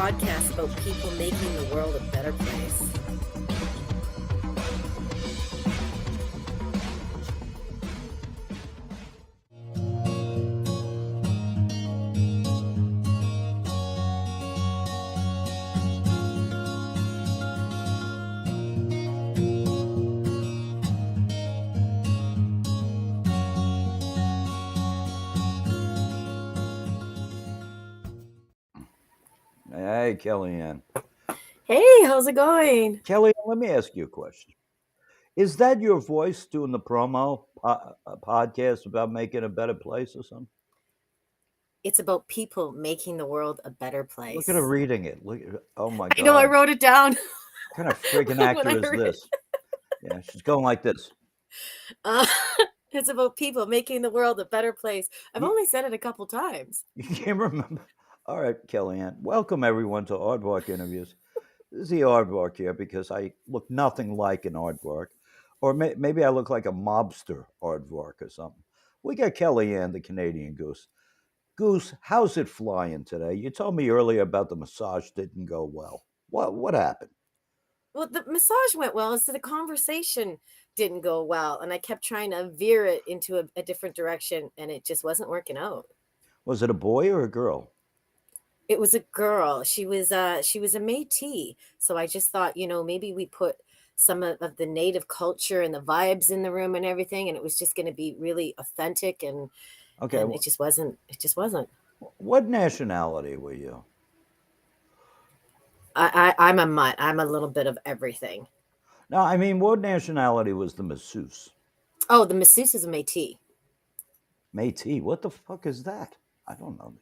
podcast about people making the world a better place. Hey, Kellyanne. Hey, how's it going? Kellyanne, let me ask you a question. Is that your voice doing the promo podcast about making a better place or something? It's about people making the world a better place. Look at her reading it. Oh my God. I know, I wrote it down. What kind of friggin' actor is this? Yeah, she's going like this. It's about people making the world a better place. I've only said it a couple times. You can't remember. All right, Kellyanne. Welcome everyone to Aardvark Interviews. This is the Aardvark here because I look nothing like an Aardvark. Or maybe I look like a mobster Aardvark or something. We got Kellyanne, the Canadian Goose. Goose, how's it flying today? You told me earlier about the massage didn't go well. What happened? Well, the massage went well, so the conversation didn't go well, and I kept trying to veer it into a different direction, and it just wasn't working out. Was it a boy or a girl? It was a girl. She was a Métis, so I just thought, maybe we put some of the native culture and the vibes in the room and everything, and it was just going to be really authentic, and Okay. and it just wasn't. What nationality were you? I'm a mutt. I'm a little bit of everything. No, I mean, what nationality was the masseuse? Oh, the masseuse is a Métis. Métis. What the fuck is that? I don't know.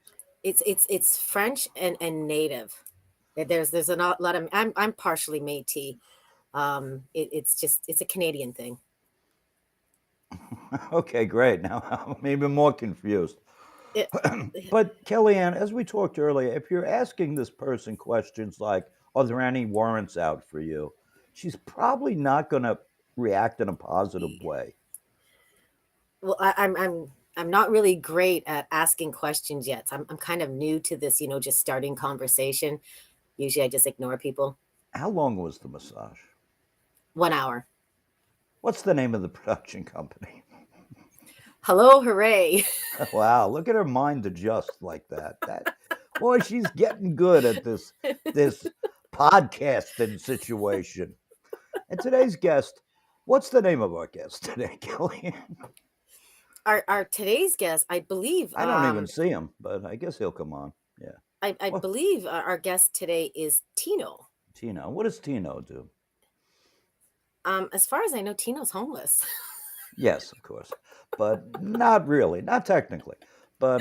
It's French and native. There's a lot of. I'm partially Métis. It's a Canadian thing. Okay, great. Now I'm even more confused. But Kellyanne, as we talked earlier, if you're asking this person questions like, "Are there any warrants out for you?" she's probably not going to react in a positive way. Well, I'm not really great at asking questions yet. So I'm kind of new to this, just starting conversation. Usually I just ignore people. How long was the massage? 1 hour. What's the name of the production company? Hello, Hooray. Wow, look at her mind adjust like that. Boy, she's getting good at this podcasting situation. And today's guest, what's the name of our guest today, Kellyanne? Our today's guest, I believe. I don't even see him, but I guess he'll come on. Yeah. I believe our guest today is Tino. Tino. What does Tino do? As far as I know, Tino's homeless. Yes, of course, but not really, not technically. But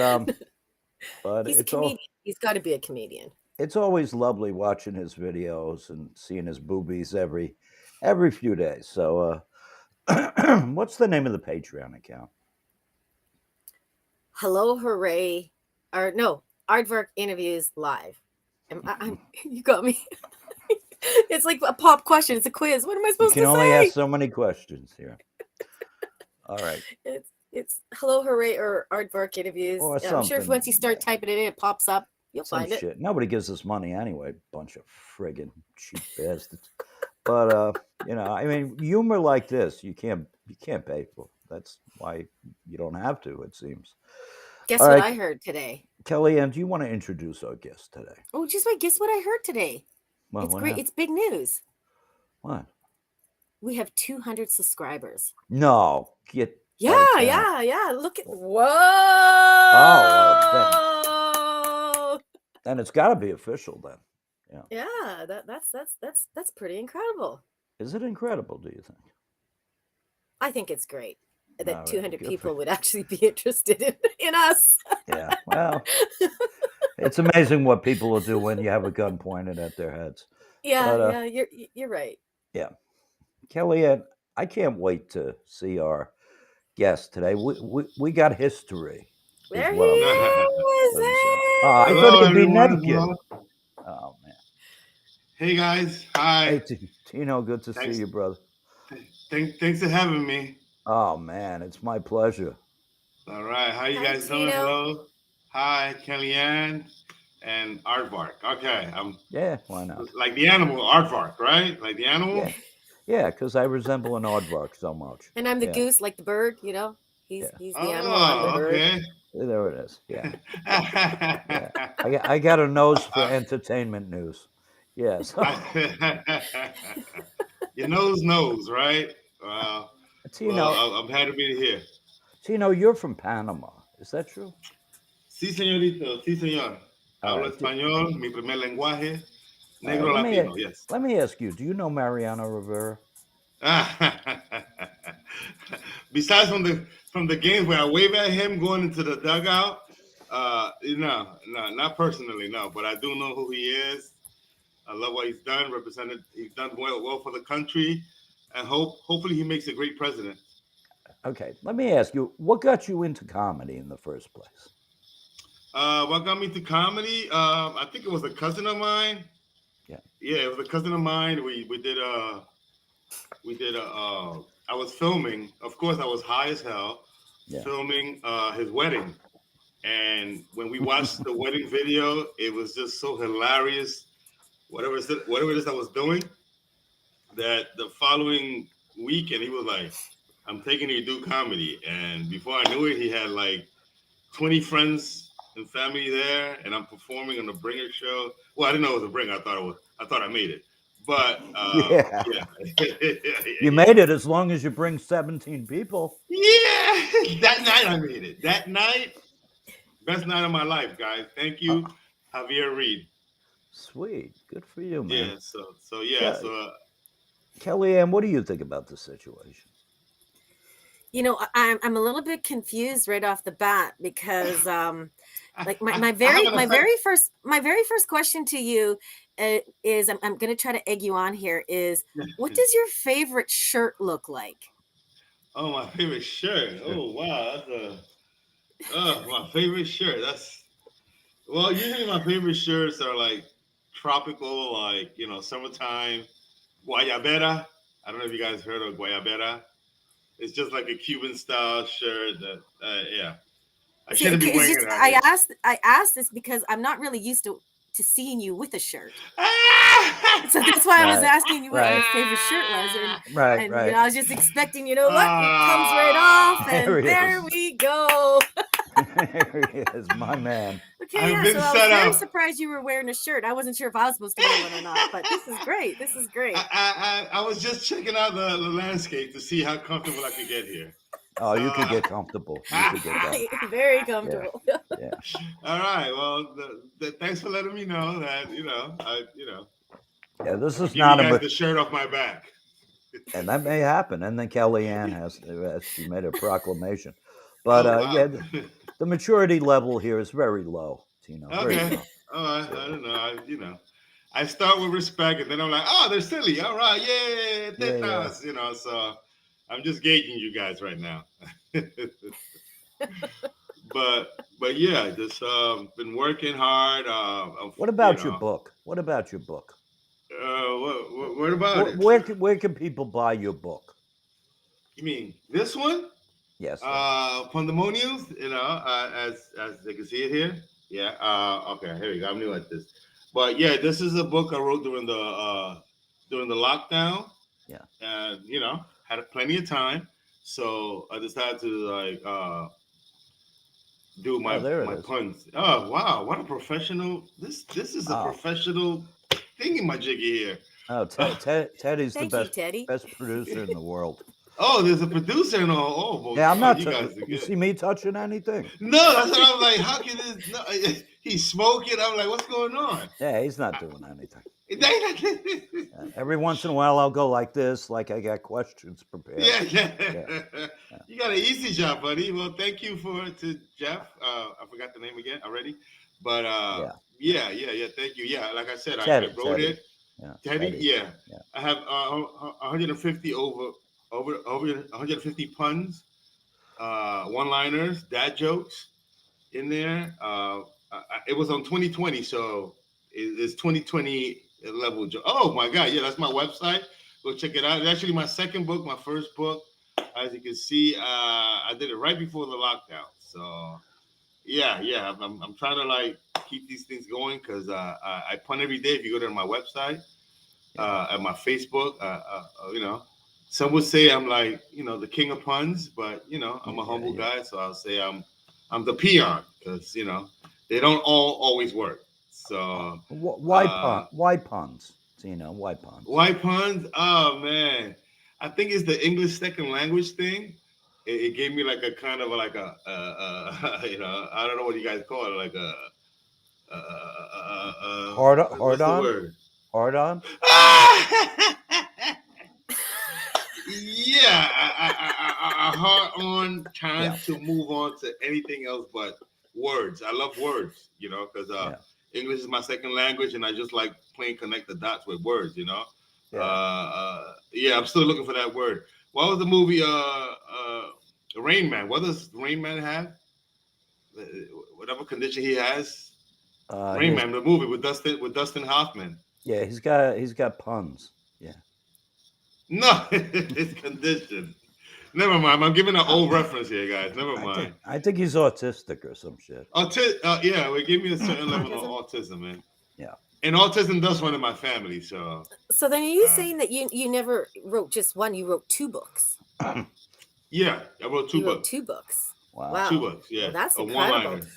he's a comedian. He's got to be a comedian. It's always lovely watching his videos and seeing his boobies every few days. So, what's the name of the Patreon account? Hello, Hooray, or no, Aardvark Interviews Live. You got me. It's like a pop question. It's a quiz. What am I supposed to say? You can only ask so many questions here. All right. It's Hello, Hooray, or Aardvark Interviews. Or I'm sure if once you start typing it in, it pops up. You'll find it. Shit. Nobody gives us money anyway. Bunch of friggin' cheap bastards. But I mean, humor like this, you can't pay for. That's why you don't have to. It seems. Guess what I heard today? Kellyanne, do you want to introduce our guest today? Oh, just wait. Guess what I heard today? Well, it's great. It's big news. What? We have 200 subscribers. No, Yeah. Look at whoa. Oh, then it's got to be official then. Yeah. Yeah, that's pretty incredible. Is it incredible? Do you think? I think it's great that 200 people would actually be interested in us. Yeah. Well, it's amazing what people will do when you have a gun pointed at their heads. Yeah, you're right. Yeah. Kellyanne, I can't wait to see our guest today. We got history. There he is. I thought it'd be Nebkin. Oh man. Hey guys. Hi. Hey Tino, good to see you, brother. Thanks for having me. Oh man, it's my pleasure. All right. How you guys doing? Hello. Hi, Kellyanne and Aardvark. Okay, I'm Yeah, why not? like the animal Aardvark, right? Like the animal. Yeah, yeah, because I resemble an aardvark so much. And I'm the Yeah, goose, like the bird, you know? He's yeah. he's the animal, I'm the Oh, bird. okay. There it is. Yeah, yeah. I got a nose for entertainment news. Yeah, so Your nose knows, right? Well, well, Tino, I'm happy to be here. Tino, you're from Panama. Is that true? Sí, señorito, sí, señor. All Hablo right. español, mi primer lenguaje, All right. negro latino, yes. Let me ask you. Do you know Mariano Rivera? Besides from the games where I wave at him going into the dugout, no, not personally, no, but I do know who he is. I love what he's done. He's done well for the country, and hopefully he makes a great president. Okay. Let me ask you. What got you into comedy in the first place? What got me to comedy? I think it was a cousin of mine. Yeah. Yeah, it was a cousin of mine. We did a. I was filming. Of course, I was high as hell, Yeah. filming his wedding. And when we watched the wedding video, it was just so hilarious. Whatever it is I was doing, that the following week, and he was like, "I'm taking you to do comedy." And before I knew it, he had like 20 friends and family there, and I'm performing on the Bringer show. Well, I didn't know it was a Bringer. I thought I made it. But Yeah. yeah, You made it as long as you bring 17 people. yeah. That night I made it. That night, best night of my life, guys. Thank Uh, you, Javier Reed. Sweet. Good for you, man. Yeah. So yeah. Ke- Kellyanne, what do you think about the situation? You know, I'm a little bit confused right off the bat because like my I have an effect. my very first question to you is I'm going to try to egg you on here is what does your favorite shirt look like? Oh, my favorite shirt. Oh wow, my favorite shirt. Well, usually my favorite shirts are like tropical, like summertime. Guayabera. I don't know if you guys heard of Guayabera. It's just like a Cuban style shirt. That yeah, I See, shouldn't be it's wearing just it out here. I asked this because I'm not really used to seeing you with a shirt. So that's why I was Right. asking you what your Right. favorite shirt was, Right. and Right. I was just expecting, you know what, it comes right off, There and he there is. we go. There he is, my man. Okay, I've yeah. been So I was set very up. surprised you were wearing a shirt. I wasn't sure if I was supposed to wear one or not, but this is great. This is great. I was just checking out the landscape to see how comfortable I could get here. Oh, you could get comfortable. You could get that. Very Yeah. comfortable. Yeah. All right. Well, thanks for letting me know that Yeah. This is give you not guys a. the shirt off my back. And that may happen. And then Kellyanne she made a proclamation. But Oh wow. yeah, the maturity level here is very low, Tino. Very Okay. low. All right. Yeah. I don't know. I start with respect, and then I'm like, oh, they're silly. All right, yeah, Yeah. Yeah. tetas. So I'm just gauging you guys right now. but yeah, just been working hard. What about your book? What about your book? What about it? Where can people buy your book? You mean this one? Yes. Pandemoniums, as they can see it here. Yeah. Okay. Here we go. I'm new at this, but yeah, this is a book I wrote during the lockdown, Yeah. and had plenty of time, so I decided to do Oh, there it my is. puns. Oh wow, what a professional! This is a Oh. professional thingy majiggy here. Oh, Teddy's the Thank you, Teddy. best producer in the world. Oh, there's a producer and all. Oh, well, Yeah, I'm not. you guys are You good. see me touching anything? No, that's what I was like. How can this? No, he's smoking. I'm like, what's going on? Yeah, he's not doing anything. Yeah, Every once in a while, I'll go like this, like I got questions prepared. yeah. You got an easy job, buddy. Well, thank you to Jeff. I forgot the name again already, but yeah. Thank you. Yeah, like I said, I wrote Teddy. it. Yeah, Teddy. Yeah. Yeah. I have 150 over 150 puns, one-liners, dad jokes in there. It was on 2020, so it's 2020 level. Oh my God, yeah, that's my website. Go check it out. It's actually my second book, my first book. As you can see, I did it right before the lockdown. So yeah, I'm trying to keep these things going because I pun every day. If you go to my website, at my Facebook, some would say I'm like, the king of puns, but I'm a humble guy, so I'll say I'm the peon because they don't all always work. So why puns? Tino, why puns? Why puns? Oh man, I think it's the English second language thing. It gave me like a kind of like a I don't know what you guys call it, like a hard what's the on, word? hard on. Yeah, I hard on trying to move on to anything else but words. I love words, because English is my second language, and I just like playing connect the dots with words, I'm still looking for that word. What was the movie? Rain Man. What does Rain Man have? Whatever condition he has. Rain Man, the movie with Dustin Hoffman. Yeah, he's got puns. Yeah. No, it's condition. Never mind. I'm giving an old reference here, guys. Never mind. I think he's autistic or some shit. Yeah, we give me a certain level of autism, man. Yeah. And autism does run in my family, so. So then, are you saying that you never wrote just one? You wrote 2 books. Yeah, I wrote 2 books. Wrote 2 books. Wow. 2 books. Yeah, well, that's a incredible. one-liner.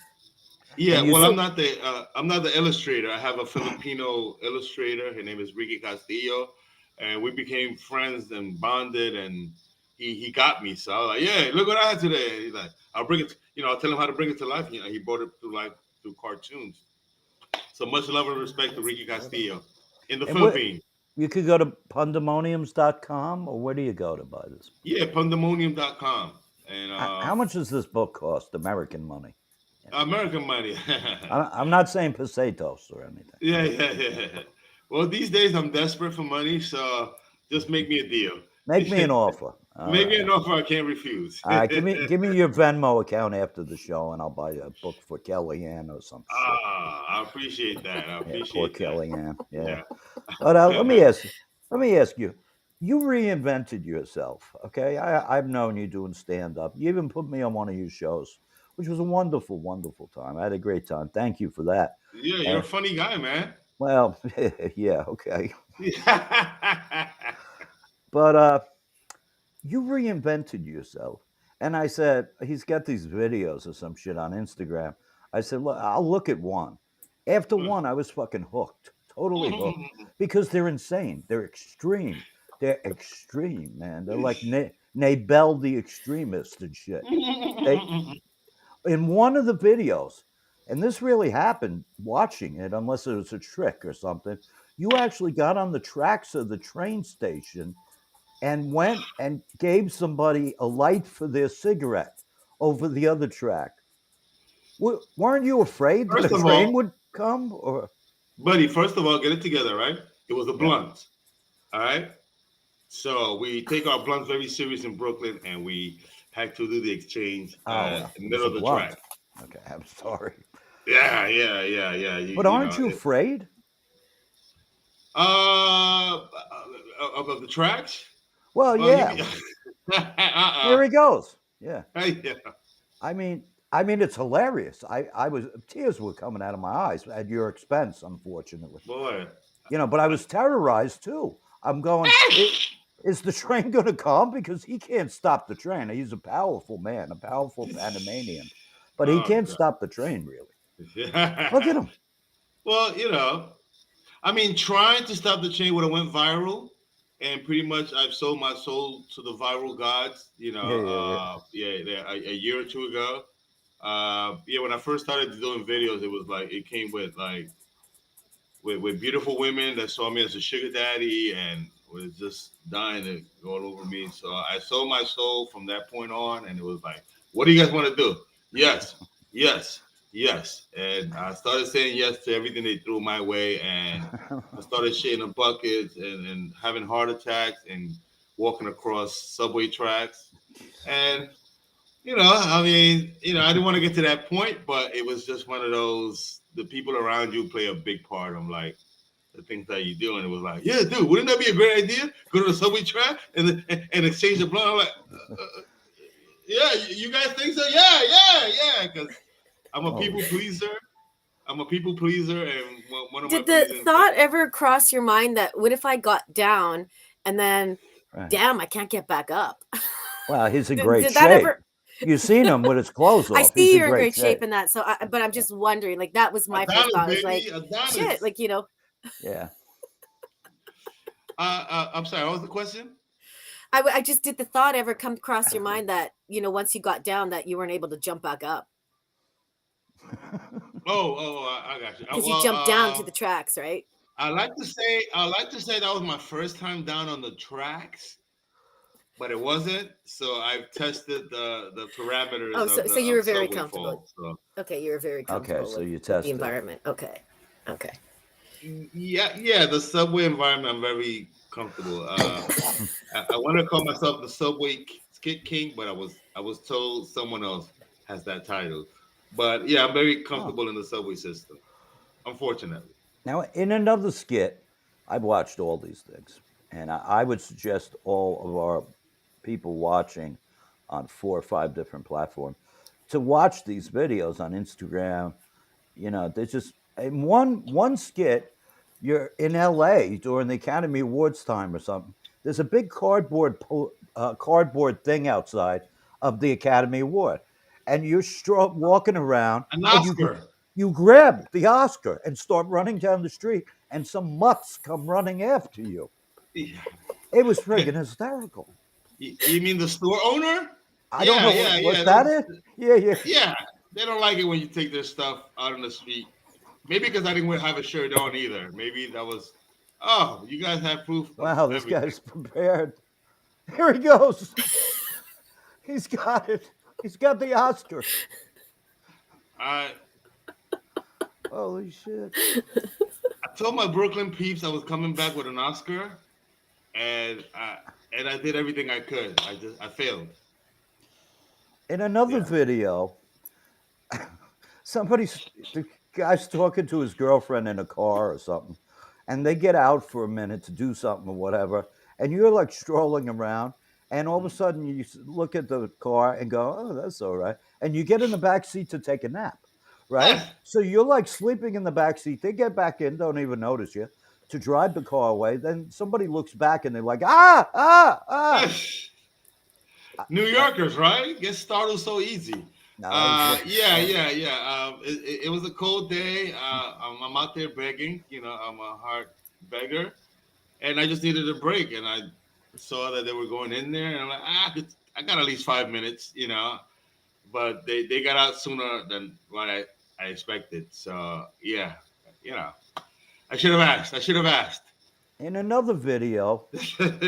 Yeah, well, I'm not the illustrator. I have a Filipino illustrator. Her name is Ricky Castillo, and we became friends and bonded. And he got me. So I was like, yeah, look what I had today. And he's like, I'll bring it. I'll tell him how to bring it to life. He brought it to life through cartoons. So much love and respect to Ricky Castillo in the Philippines. You could go to pandemoniums.com, or where do you go to buy this? Yeah, pandemonium.com. And how much does this book cost? American money. American money. I'm not saying pesetos or anything. Yeah. Well, these days I'm desperate for money, so just make me a deal. Make me an offer. Make me an offer I can't refuse. All right, give me your Venmo account after the show, and I'll buy a book for Kellyanne or something. I appreciate that. Poor Kellyanne. Yeah. But let me ask you. You reinvented yourself, okay? I've known you doing stand-up. You even put me on one of your shows, which was a wonderful, wonderful time. I had a great time. Thank you for that. Yeah, you're a funny guy, man. Well, yeah, okay. But you reinvented yourself. And I said, he's got these videos or some shit on Instagram. I said, look, I'll look at one. After one, I was fucking hooked, totally hooked, because they're insane. They're extreme. They're extreme, man. They're like Nabel the extremist and shit. In one of the videos, and this really happened watching it, unless it was a trick or something, you actually got on the tracks of the train station and went and gave somebody a light for their cigarette over the other track. Weren't you afraid that a train would come? Or, buddy, first of all, get it together, right? It was a blunt, all right? So we take our blunts very serious in Brooklyn, and we had to do the exchange in the middle of the track. Okay, I'm sorry. Yeah. But aren't you afraid? Of the tracks? Well, yeah. Here he goes. Yeah. Yeah. I mean, it's hilarious. Tears were coming out of my eyes at your expense, unfortunately. Boy. But I was terrorized too. I'm going, is the train going to come? Because he can't stop the train. He's a powerful man, a powerful Panamanian. But he can't stop the train, really. Look at him. Well, trying to stop the train would have went viral. And pretty much I've sold my soul to the viral gods, a year or two ago. When I first started doing videos, it was like, it came with beautiful women that saw me as a sugar daddy and was just dying to go all over me. So I sold my soul from that point on, and it was like, what do you guys want to do? Yes. And I started saying yes to everything they threw my way, and I started shitting in buckets and having heart attacks and walking across subway tracks. And, I didn't want to get to that point, but it was just one of those, the people around you play a big part. I'm like, the things that you do, and it was like, yeah, dude, wouldn't that be a great idea? Go to the subway track and exchange the blunt. I'm like, yeah, you guys think so? Yeah, because I'm a people pleaser. I'm a people pleaser, and one of my Did the pleasing thought things. ever cross your mind that what if I got down and then, Right. damn, I can't get back up? Well, he's in Did, great did that shape. ever? You've seen him with his clothes I off. He's see in you're in great great shape shape. in that. So, but I'm just wondering, like, that was my first Adonis, thought. I was baby, like, shit, Adonis. like, Yeah. I'm sorry. What was the question? I just did the thought ever come across your mind that, once you got down that you weren't able to jump back up I got you. because you jumped down to the tracks, right? I like to say that was my first time down on the tracks, but it wasn't. So I've tested the parameters Oh, of so the you were very subway comfortable. fall. So Okay, you were very Okay, comfortable so you with the tested. environment. Okay. Okay. yeah, the subway environment, I'm very comfortable. I want to call myself the subway skit king, but I was told someone else has that title. But yeah, I'm very Oh. comfortable in the subway system. Unfortunately. Now, in another skit, I've watched all these things, and I would suggest all of our people watching on 4 or 5 different platforms to watch these videos on Instagram. There's just in one skit. You're in L.A. during the Academy Awards time or something. There's a big cardboard thing outside of the Academy Award, and you're walking around, An and Oscar. you grab the Oscar and start running down the street, and some mutts come running after you. Yeah. It was friggin' hysterical. You mean the store owner? I don't Yeah, know. yeah, Was yeah. that it? Yeah, yeah. Yeah, they don't like it when you take their stuff out on the street. Maybe because I didn't have a shirt on either. Maybe that was. Oh, you guys have proof of Wow, this everything. guy's prepared. Here he goes. He's got it. He's got the Oscar. I Holy shit. I told my Brooklyn peeps I was coming back with an Oscar, and I did everything I could. I failed. In another Yeah. video, the guy's talking to his girlfriend in a car or something, and they get out for a minute to do something or whatever, and you're like strolling around, and all of a sudden you look at the car and go, "Oh, that's all right," and you get in the back seat to take a nap, right? So you're like sleeping in the back seat. They get back in, don't even notice you, to drive the car away. Then somebody looks back and they're like, "Ah, ah, ah." New Yorkers, right? Get startled so easy. No, that was what. Yeah. It was a cold day. I'm out there begging. I'm a hard beggar, and I just needed a break. And I saw that they were going in there, and I'm like, I got at least 5 minutes. But they got out sooner than what I expected. So yeah, you know, I should have asked. I should have asked. In another video,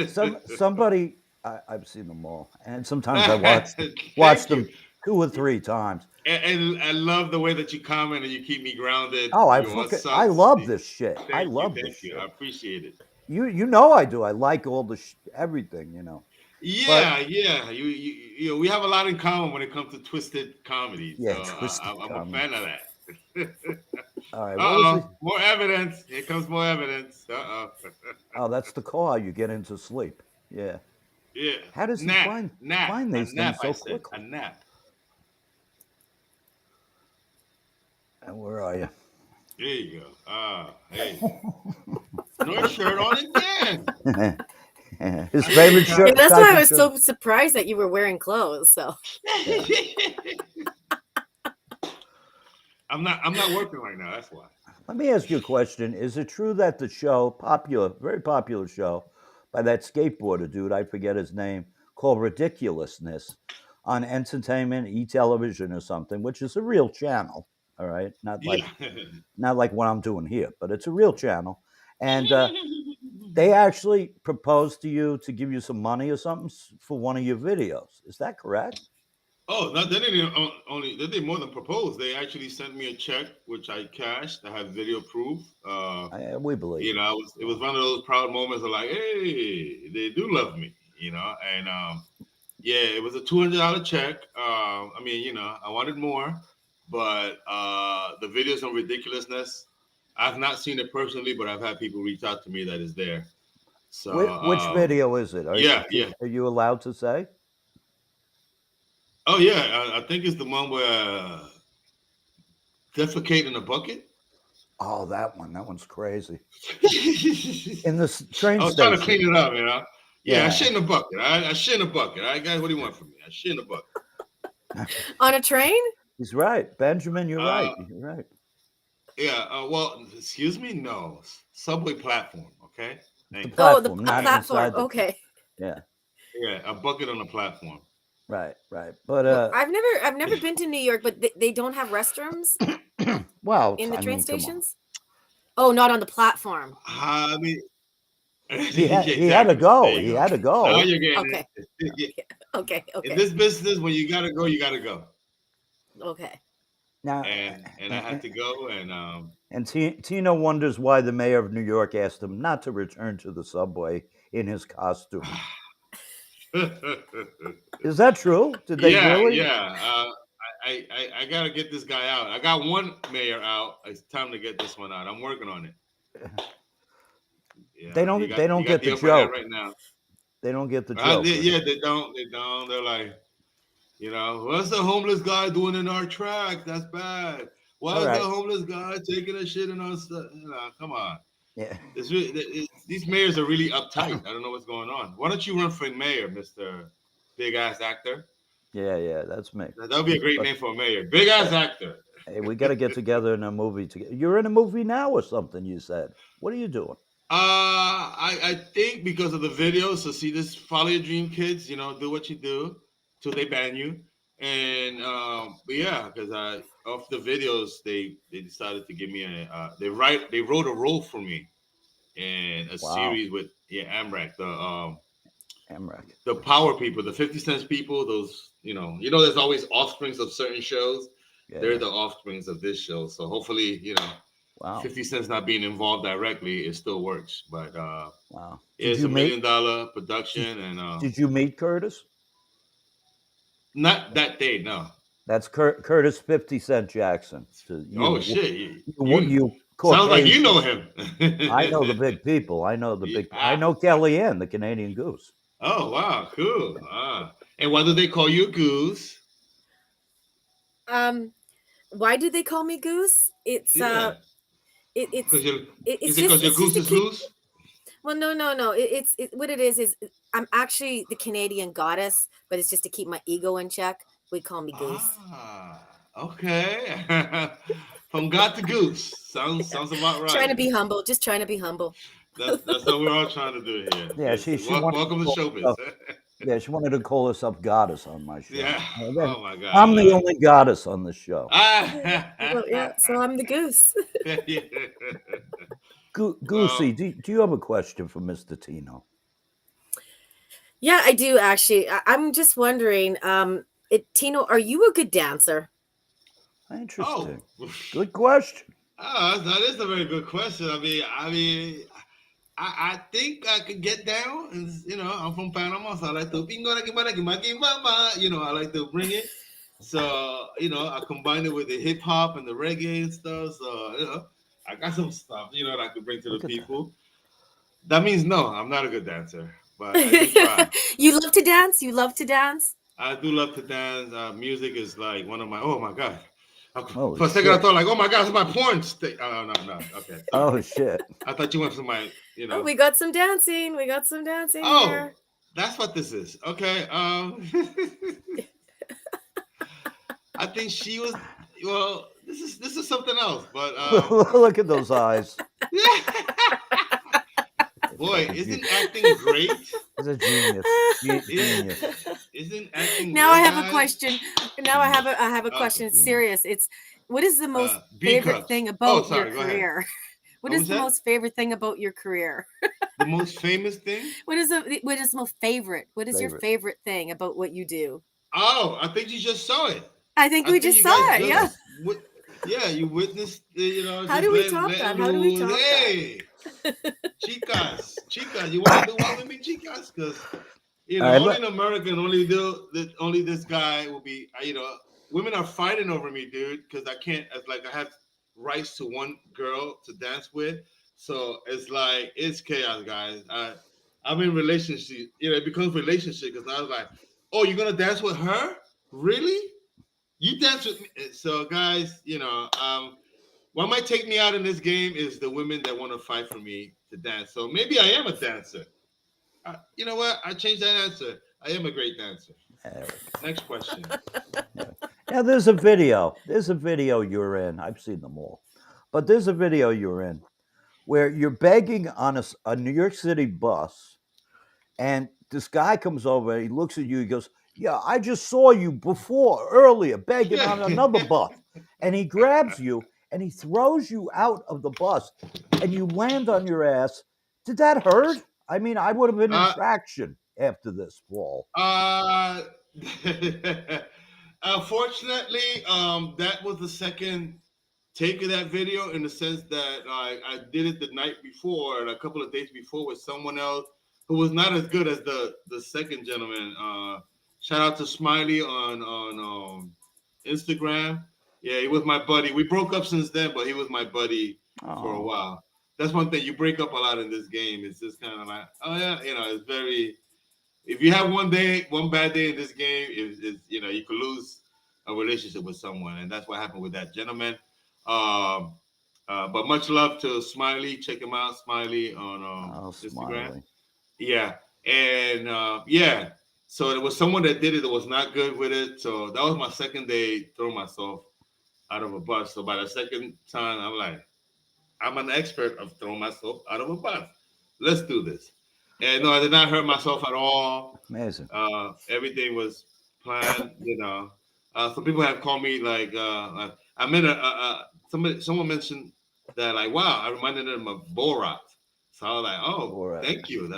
somebody I've seen them all, and sometimes I watch Thank you. them 2 or 3 times. And I love the way that you comment and you keep me grounded. Oh, What's I up? love this shit. I Thank you, love this thank you. I shit. appreciate it. You know I do. I like all the everything. But Yeah. We have a lot in common when it comes to twisted comedy. So yeah, twisted I'm a comedy. fan of that. All right, what was it? More evidence. Here comes more evidence. Oh, that's the call you get into sleep. Yeah. Yeah. How does he find A these nap. things I so said a quickly? nap. And where are you? There you go. Hey, no shirt on again. His favorite Yeah, shirt. that's Type why I of was shirt. so surprised that you were wearing clothes. So Yeah. I'm not working right now. That's why. Let me ask you a question. Is it true that the show, very popular show, by that skateboarder dude, I forget his name, called Ridiculousness on Entertainment, E-Television or something, which is a real channel, all right? Not Yeah. like what I'm doing here, but it's a real channel. And they actually proposed to you to give you some money or something for one of your videos. Is that correct? Oh, no, they didn't only. They did more than propose. They actually sent me a check, which I cashed. I have video proof. We believe it. It was one of those proud moments of like, hey, they do love me, and yeah, it was a $200 check. I wanted more, but the videos on ridiculousness, I've not seen it personally, but I've had people reach out to me that is there. So Which video is it? yeah. Are you allowed to say? Oh yeah, I think it's the one where defecate in a bucket. Oh, that one. That one's crazy. I In the train was trying to station. clean it up, you know. Yeah, I Yeah. shit in a bucket. I shit in a bucket. All right, guys, what do you want from me? I shit in a bucket. On a train? He's right. Benjamin, you're Uh, right. You're right. yeah. Well, excuse me. No, subway platform. Okay. The Thank you. Oh, platform, a not platform. inside the train. Okay. Yeah. Yeah, a bucket on a platform. Right. Right. But Well, I've never been to New York, but they don't have restrooms well, in the I train mean, come on. stations. Oh, not on the platform. I mean, He yeah, had to exactly. There go. you He go. had to Now go. you're getting Okay. it. Yeah. Okay. In Okay. this business, when you gotta go, you gotta go. Okay. Now, And I had to go, and Tino wonders why the mayor of New York asked him not to return to the subway in his costume. Is that true? Did they yeah, really? yeah. I gotta get this guy out. I got one mayor out. It's time to get this one out. I'm working on it. They Yeah, don't. They he don't got get the the upper hand joke. right now. They don't get the joke. Yeah, they don't. They don't. They're like, what's the homeless guy doing in our track? That's bad. Why All is the right. homeless guy taking a shit in our stuff? Come on. Yeah. These mayors are really uptight. I don't know what's going on. Why don't you run for mayor, Mr. Big Ass Actor? Yeah. That's me. That would be a great But name for a mayor. Big Ass Actor. hey, we got to get together in a movie together. You're in a movie now or something? You said. What are you doing? I think because of the videos. So see this, follow your dream, kids. Do what you do till they ban you. And but yeah, because off the videos they decided to give me they wrote a role for me in a Wow. series with Amrak, Amrak. the power people, the 50 cents people. Those there's always offsprings of certain shows. They're Yeah. the offsprings of this show. So hopefully, Wow. 50 Cent's not being involved directly, it still works. But Wow. Did it's you a meet? $1 million production, and Did you meet Curtis? not that day, no. That's Curtis 50 Cent Jackson. To Oh you, shit, you sounds like you know Caucasians. him. I know the big people. I know I Yeah. know Kellyanne, the Canadian Goose. Oh wow, cool. And why do they call you Goose? Why do they call me Goose? It's Yeah, it's because is it because your it's just goose to is keep. loose? Well, no. What it is I'm actually the Canadian goddess, but it's just to keep my ego in check. We call me Goose. Okay. From God to Goose. Sounds about Trying right. to be humble, just trying to be humble. That's what we're all trying to do here. Yeah, It's, she wanted to welcome to call showbiz. herself, yeah, she wanted to call herself goddess on my show. Yeah. Well, then, Oh my God, I I'm love the it. only goddess on the show. Well, yeah, so I'm the Goose. Well, Goosey, do you have a question for Mr. Tino? Yeah, I do actually. I'm just wondering, Tino, are you a good dancer? oh, Interesting. Good question. that is a very good question. I think I could get down, and I'm from Panama, so I like to I like to bring it. So I combine it with the hip hop and the reggae and stuff. So I got some stuff that I could bring to the Look at that. people. That means no, I'm not a good dancer, but I do try. You love to dance? You love to dance? I do love to dance. Music is like one of my. Oh my god! Holy For a second, I shit. thought like, oh my god, it's my porn. Oh no. Okay, sorry. Oh, shit. I thought you went for my. Oh, we got some dancing. We got some dancing Oh, here. that's what this is. Okay. I think she was. Well, this is something else, but Look at those eyes. boy, isn't acting great? He's a genius. Genius. Isn't acting Now I great, have a guys? question. Now I have a Okay. question. It's serious. It's what is the most B favorite cups. thing Oh, about sorry. your Go ahead. career? What What is was the that? most favorite thing about your career? The most famous thing? What is the most favorite? What is your Favorite. favorite thing about what you do? Oh, I think you just saw it. I think I we think just you saw guys it. Yeah. just. Yeah, you witnessed. How just do we let top let that? How do we loose. top that? Hey, chicas, you want to do one with me, chicas? Because All right, only in America, and only this guy will be. Women are fighting over me, dude, because I can't. It's like I have rights to one girl to dance with, so it's chaos, guys. I'm in relationship. It becomes relationship because I was like, oh, you're gonna dance with her? Really? You dance with me? So, guys, what might take me out in this game is the women that want to fight for me to dance. So maybe I am a dancer. You know what? I changed that answer. I am a great dancer. Next question. Yeah, there's a video. There's a video you're in. I've seen them all. But there's a video you're in where you're begging on a New York City bus, and this guy comes over, he looks at you, he goes, "Yeah, I just saw you earlier, begging on another bus." And he grabs you and he throws you out of the bus, and you land on your ass. Did that hurt? I mean, I would have been in traction after this fall. Unfortunately, that was the second take of that video, in the sense that I did it the night before and a couple of days before with someone else who was not as good as the second gentleman. Shout out to Smiley on Instagram. Yeah, he was my buddy. We broke up since then, but he was my buddy for a while. That's one thing. You break up a lot in this game. It's just kind of like, oh yeah, it's very. If you have one bad day in this game, you could lose a relationship with someone, and that's what happened with that gentleman. But much love to Smiley. Check him out, Smiley on Instagram. Smiley. Yeah, and yeah. So there was someone that did it that was not good with it. So that was my second day throwing myself out of a bus. So by the second time, I'm like, I'm an expert of throwing myself out of a bus. Let's do this. And no, I did not hurt myself at all. Amazing. Everything was planned. Some people have called me like I'm in someone mentioned that, like, wow, I reminded them of Borat. So I was like, oh, Borat. Thank you.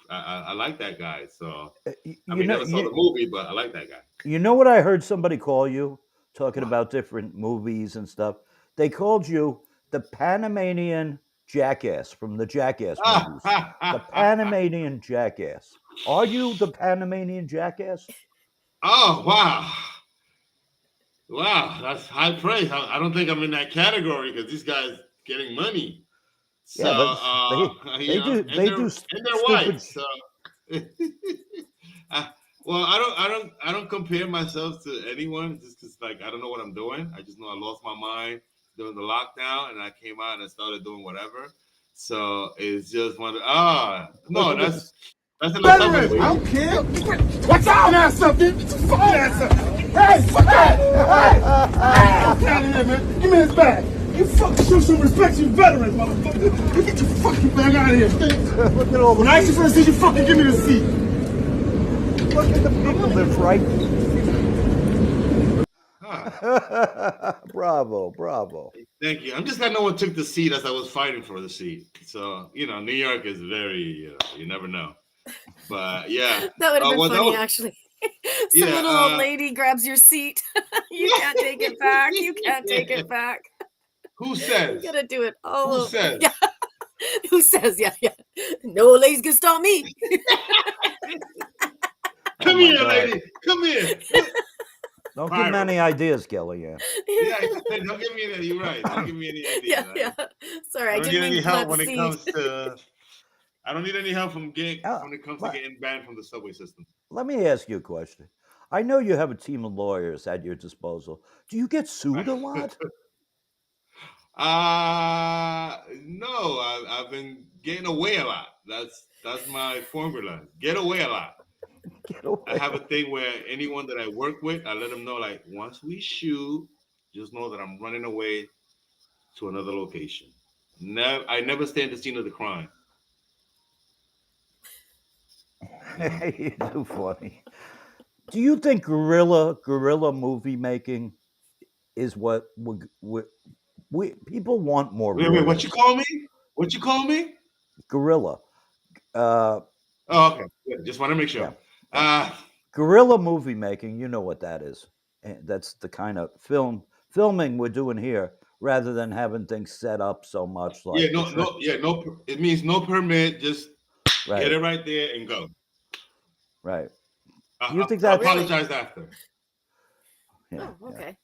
I like that guy. So I never saw the movie, but I like that guy. You know what I heard somebody call you, talking about different movies and stuff? They called you the Panamanian jackass from the Jackass movies. The Panamanian jackass. Are you the Panamanian jackass? Oh, wow. Wow, that's high praise. I don't think I'm in that category because these guys getting money. So, yeah, they do. They do. And their wives. So. Well, I don't compare myself to anyone, just because, like, I don't know what I'm doing. I just know I lost my mind during the lockdown, and I came out and started doing whatever. So it's just one. No, that's veterans. I don't care. What's out now, something? Fuck ass up. Hey, fuck that. Hey, out of here, man. Give me his bag. You fucking show some respect to your veterans, motherfucker. You get your fucking bag out of here. Look at all the. When I asked you for a seat, you fucking give me the seat. Look at the people that's right. Bravo. Thank you. I'm just glad no one took the seat as I was fighting for the seat. So, New York is very, you never know. But yeah. That would have been funny, actually. Some little old lady grabs your seat. You can't take it back. You can't take it back. Who says? You gotta do it all Who over. says? Yeah. Who says? Yeah. No ladies can stop me. Come here, lady. Come here. Don't give me any ideas, Kellyanne. Yeah, don't give me any. You're right. Don't give me any ideas. Yeah. Sorry, I don't need any help when it comes to. I don't need any help when it comes to getting banned from the subway system. Let me ask you a question. I know you have a team of lawyers at your disposal. Do you get sued a lot? No. I've been getting away a lot. That's my formula. Get away a lot. I have a thing where anyone that I work with, I let them know, like, once we shoot, just know that I'm running away to another location. I never stay at the scene of the crime. You're too funny. Do you think guerrilla movie making is what people want more? Wait, what you call me? What you call me? Guerrilla. Okay. Good. Just want to make sure. Yeah. Guerrilla movie making, you know what that is. That's the kind of filming we're doing here, rather than having things set up so much. Like no. It means no permit. Just get it right there and go. Right. You think that? I'll apologize after. Yeah. Oh, okay.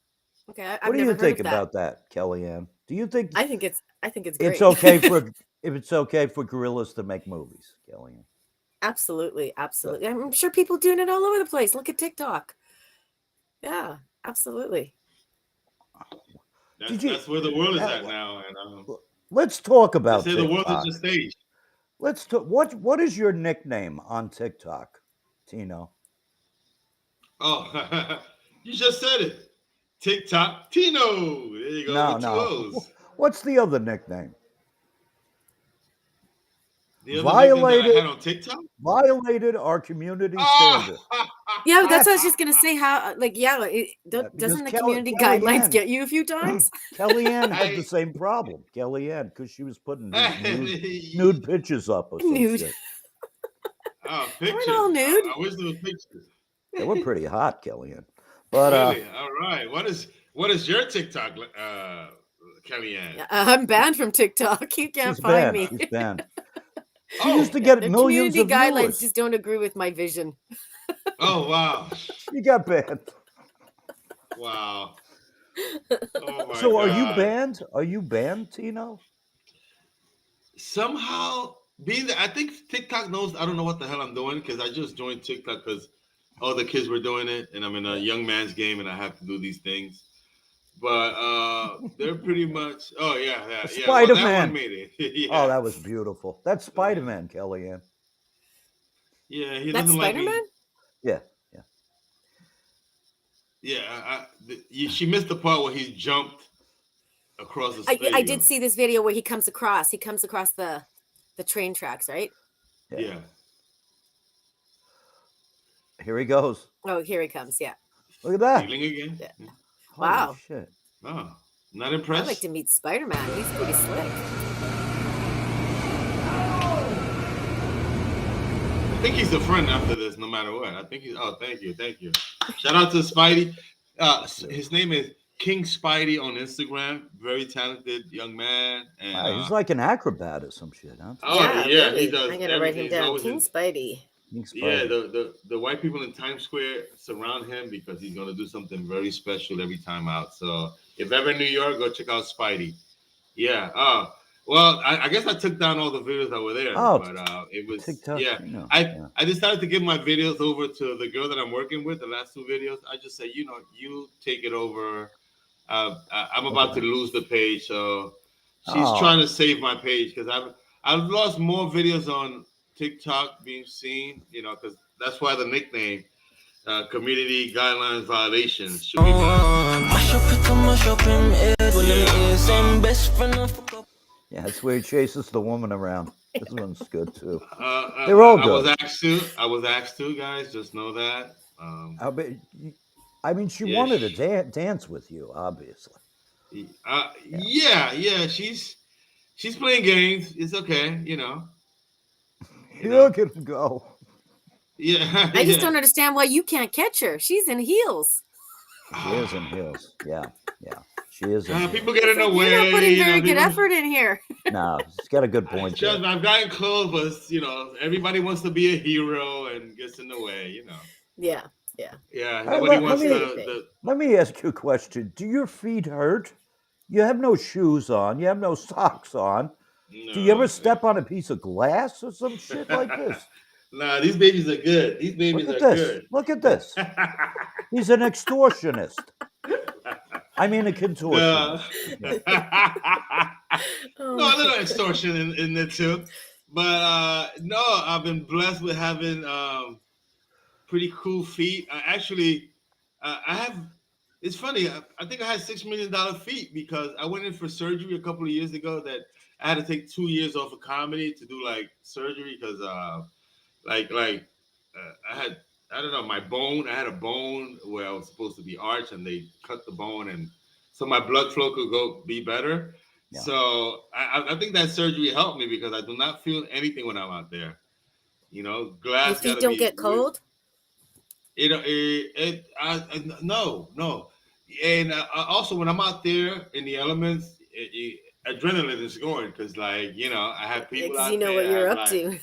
Okay. What do you think about that, Kellyanne? Do you think? I think it's great. It's okay if it's okay for gorillas to make movies, Kellyanne. Absolutely. I'm sure people doing it all over the place. Look at TikTok. Yeah, absolutely. Did you? That's where the world is uh, at now, and Let's talk they about say the world is TikTok. a stage. Let's talk. What is your nickname on TikTok, Tino? Oh, you just said it. TikTok Tino. There you go No, with two no. O's. What's the other nickname? The other nickname that I Violated had on TikTok. violated our community Ah, standard. Yeah, that's what I was just gonna say. How, like, yeah, Yeah, because doesn't the community guidelines get you a few times? Kellyanne had the I, same problem. Kellyanne, because she was putting these I nude pictures up or some Nude. shit. oh, They weren't pictures. all nude. I wish there was pictures. They were pretty hot, Kellyanne. But Really? All right. What is your TikTok, Kellyanne? Yeah, I'm banned from TikTok. You can't she's find banned. me. She's banned. She Oh, used to Yeah, get the millions community of guidelines viewers. just don't agree with my vision. oh, wow, She got banned. wow. Oh my So are you God. banned? Are you banned, Tino? Somehow, being that I think TikTok knows I don't know what the hell I'm doing because I just joined TikTok because all the kids were doing it, and I'm in a young man's game, and I have to do these things. But they're pretty much. Oh yeah, yeah, yeah. Well, that one Spider-Man. made it. yeah, Oh, that was beautiful. That's Spider-Man, Kellyanne. yeah. He That's doesn't like Spider-Man? me. Yeah, yeah. Yeah, she missed the part where he jumped across the I stadium. did see this video where he comes across the train tracks, right? Yeah. Here he goes. Oh, here he comes. Yeah. Look at that. Stealing again. Yeah. Yeah. Holy Wow. shit. Oh, not I'd impressed. like to meet Spider-Man. He's pretty slick. I think he's a friend after this, no matter what. I think he's. Oh, thank you. Shout out to Spidey. His name is King Spidey on Instagram. Very talented young man. And Wow, he's like an acrobat or some shit, huh? oh yeah, he does. I'm gonna write him everything. He's down. always King in- Spidey. King Yeah, Spidey. the white people in Times Square surround him because he's gonna do something very special every time out. So if ever in New York, go check out Spidey. Yeah. Well, I guess I took down all the videos that were there, Oh, but it was TikTok, yeah. you know, I decided to give my videos over to the girl that I'm working with. The last two videos, I just say, you take it over. I'm about to lose the page, so she's trying to save my page because I've lost more videos on TikTok being seen, because that's why the nickname community guidelines violations should be banned. Yeah, that's where he chases the woman around. This one's good too. They're all I good. I was asked to, guys. Just know that. I mean, she wanted to dance with you, obviously. Yeah. She's playing games. It's okay, Look at him go. Yeah. I just don't understand why you can't catch her. She's in heels. She is in heels. Yeah. She is in heels. People get in the way. You're not putting very good effort in here. No, she's got a good point. I've gotten close, but everybody wants to be a hero and gets in the way. Yeah. Yeah. Nobody wants Let me ask you a question. Do your feet hurt? You have no shoes on. You have no socks on. No, do you ever step on a piece of glass or some shit like this? Nah, these babies are good. These babies are good. Look at this. He's an extortionist. I mean, a contortionist. No, a little extortion in there too. But no, I've been blessed with having pretty cool feet. I have. It's funny. I think I had $6 million feet because I went in for surgery a couple of years ago. That I had to take 2 years off of comedy to do like surgery because I had, I don't know, my bone. I had a bone where I was supposed to be arched, and they cut the bone, and so my blood flow could be better. Yeah. So I think that surgery helped me because I do not feel anything when I'm out there. Glass. Your feet don't get cold. No. And also when I'm out there in the elements, adrenaline is going because, I have people out there. You know what you're up to.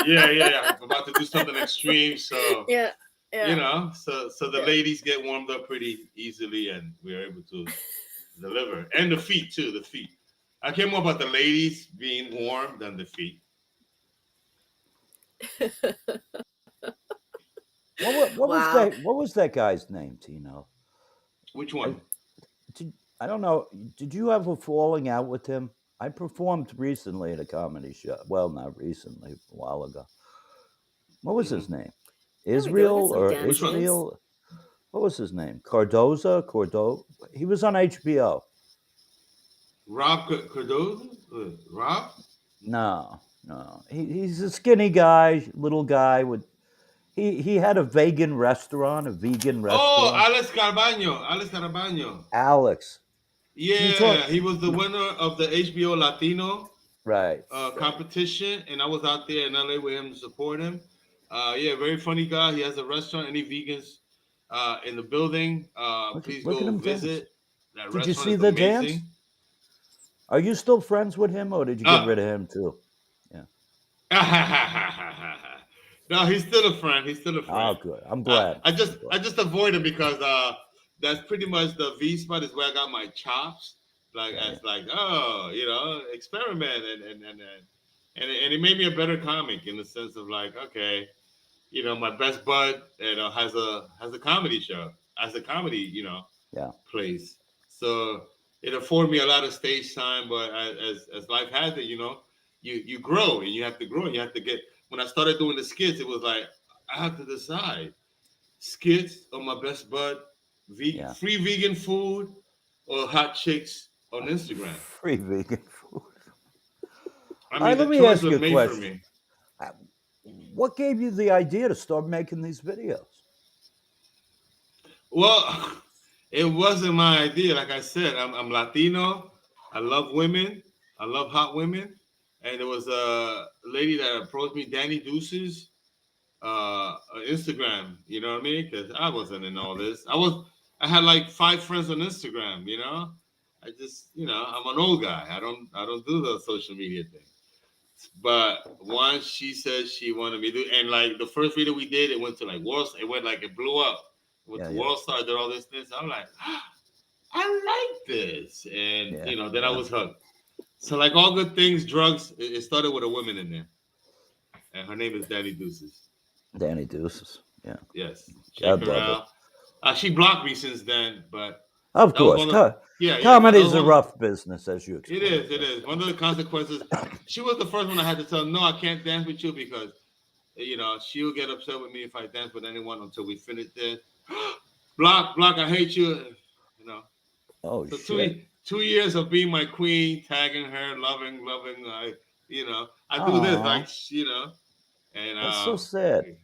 Yeah. I'm about to do something extreme, so yeah. So the ladies get warmed up pretty easily, and we're able to deliver. And the feet too. The feet. I care more about the ladies being warm than the feet. What was that guy's name, Tino? Which one? I don't know. Did you have a falling out with him? I performed recently at a comedy show. Well, not recently, a while ago. What was his name? Yeah, we do. I got Israel some or dance moves. Ishmael? What was his name? Cardoza? Cordo? He was on HBO. Rob Cardozo? Rob? No. He's a skinny guy, little guy with. He had a vegan restaurant, Oh, Alex. Alex Carabaño. Alex. You Yeah, talk he was the winner of the HBO Latino right. competition, and I was out there in LA with him to support him. Yeah, very funny guy. He has a restaurant. Any vegans in the building, please Look at go him dance. visit. That Did you restaurant see is the amazing. dance? Are you still friends with him, or did you get rid of him too? No, he's still a friend. He's still a friend. Oh, good. I'm glad. I just avoid him because that's pretty much the V spot is where I got my chops. Like experiment and it made me a better comic in the sense of like, okay, my best bud has a comedy show, has a comedy place. So it afforded me a lot of stage time, but as life has it, you grow and you have to grow and you have to get. When I started doing the skits, it was like I have to decide skits or my best bud, free vegan food or hot chicks on Instagram. Free vegan food. I mean, let me ask you a question. What gave you the idea to start making these videos? Well, it wasn't my idea. Like I said, I'm Latino. I love women. I love hot women. And there was a lady that approached me, Danny Deuces, Instagram. You know what I mean? Because I wasn't in all this. I had like 5 friends on Instagram. I just, I'm an old guy. I don't do the social media thing. But once she said she wanted me to, and like the first video we did, it went to like World. It blew up. It went to World Star, did all this things. I'm like, I like this, and then I was hooked. So like all good things, drugs. It started with a woman in there, and her name is Danny Deuces. Danny Deuces, yeah. Yes, check her out. She blocked me since then, but of course, comedy is a rough business, as you explained. It is. One of the consequences. She was the first one I had to tell. No, I can't dance with you because, she'll get upset with me if I dance with anyone until we finish this. Block. I hate you. Oh, so shit. 2 years of being my queen, tagging her, loving. I do this, like, and that's so sad.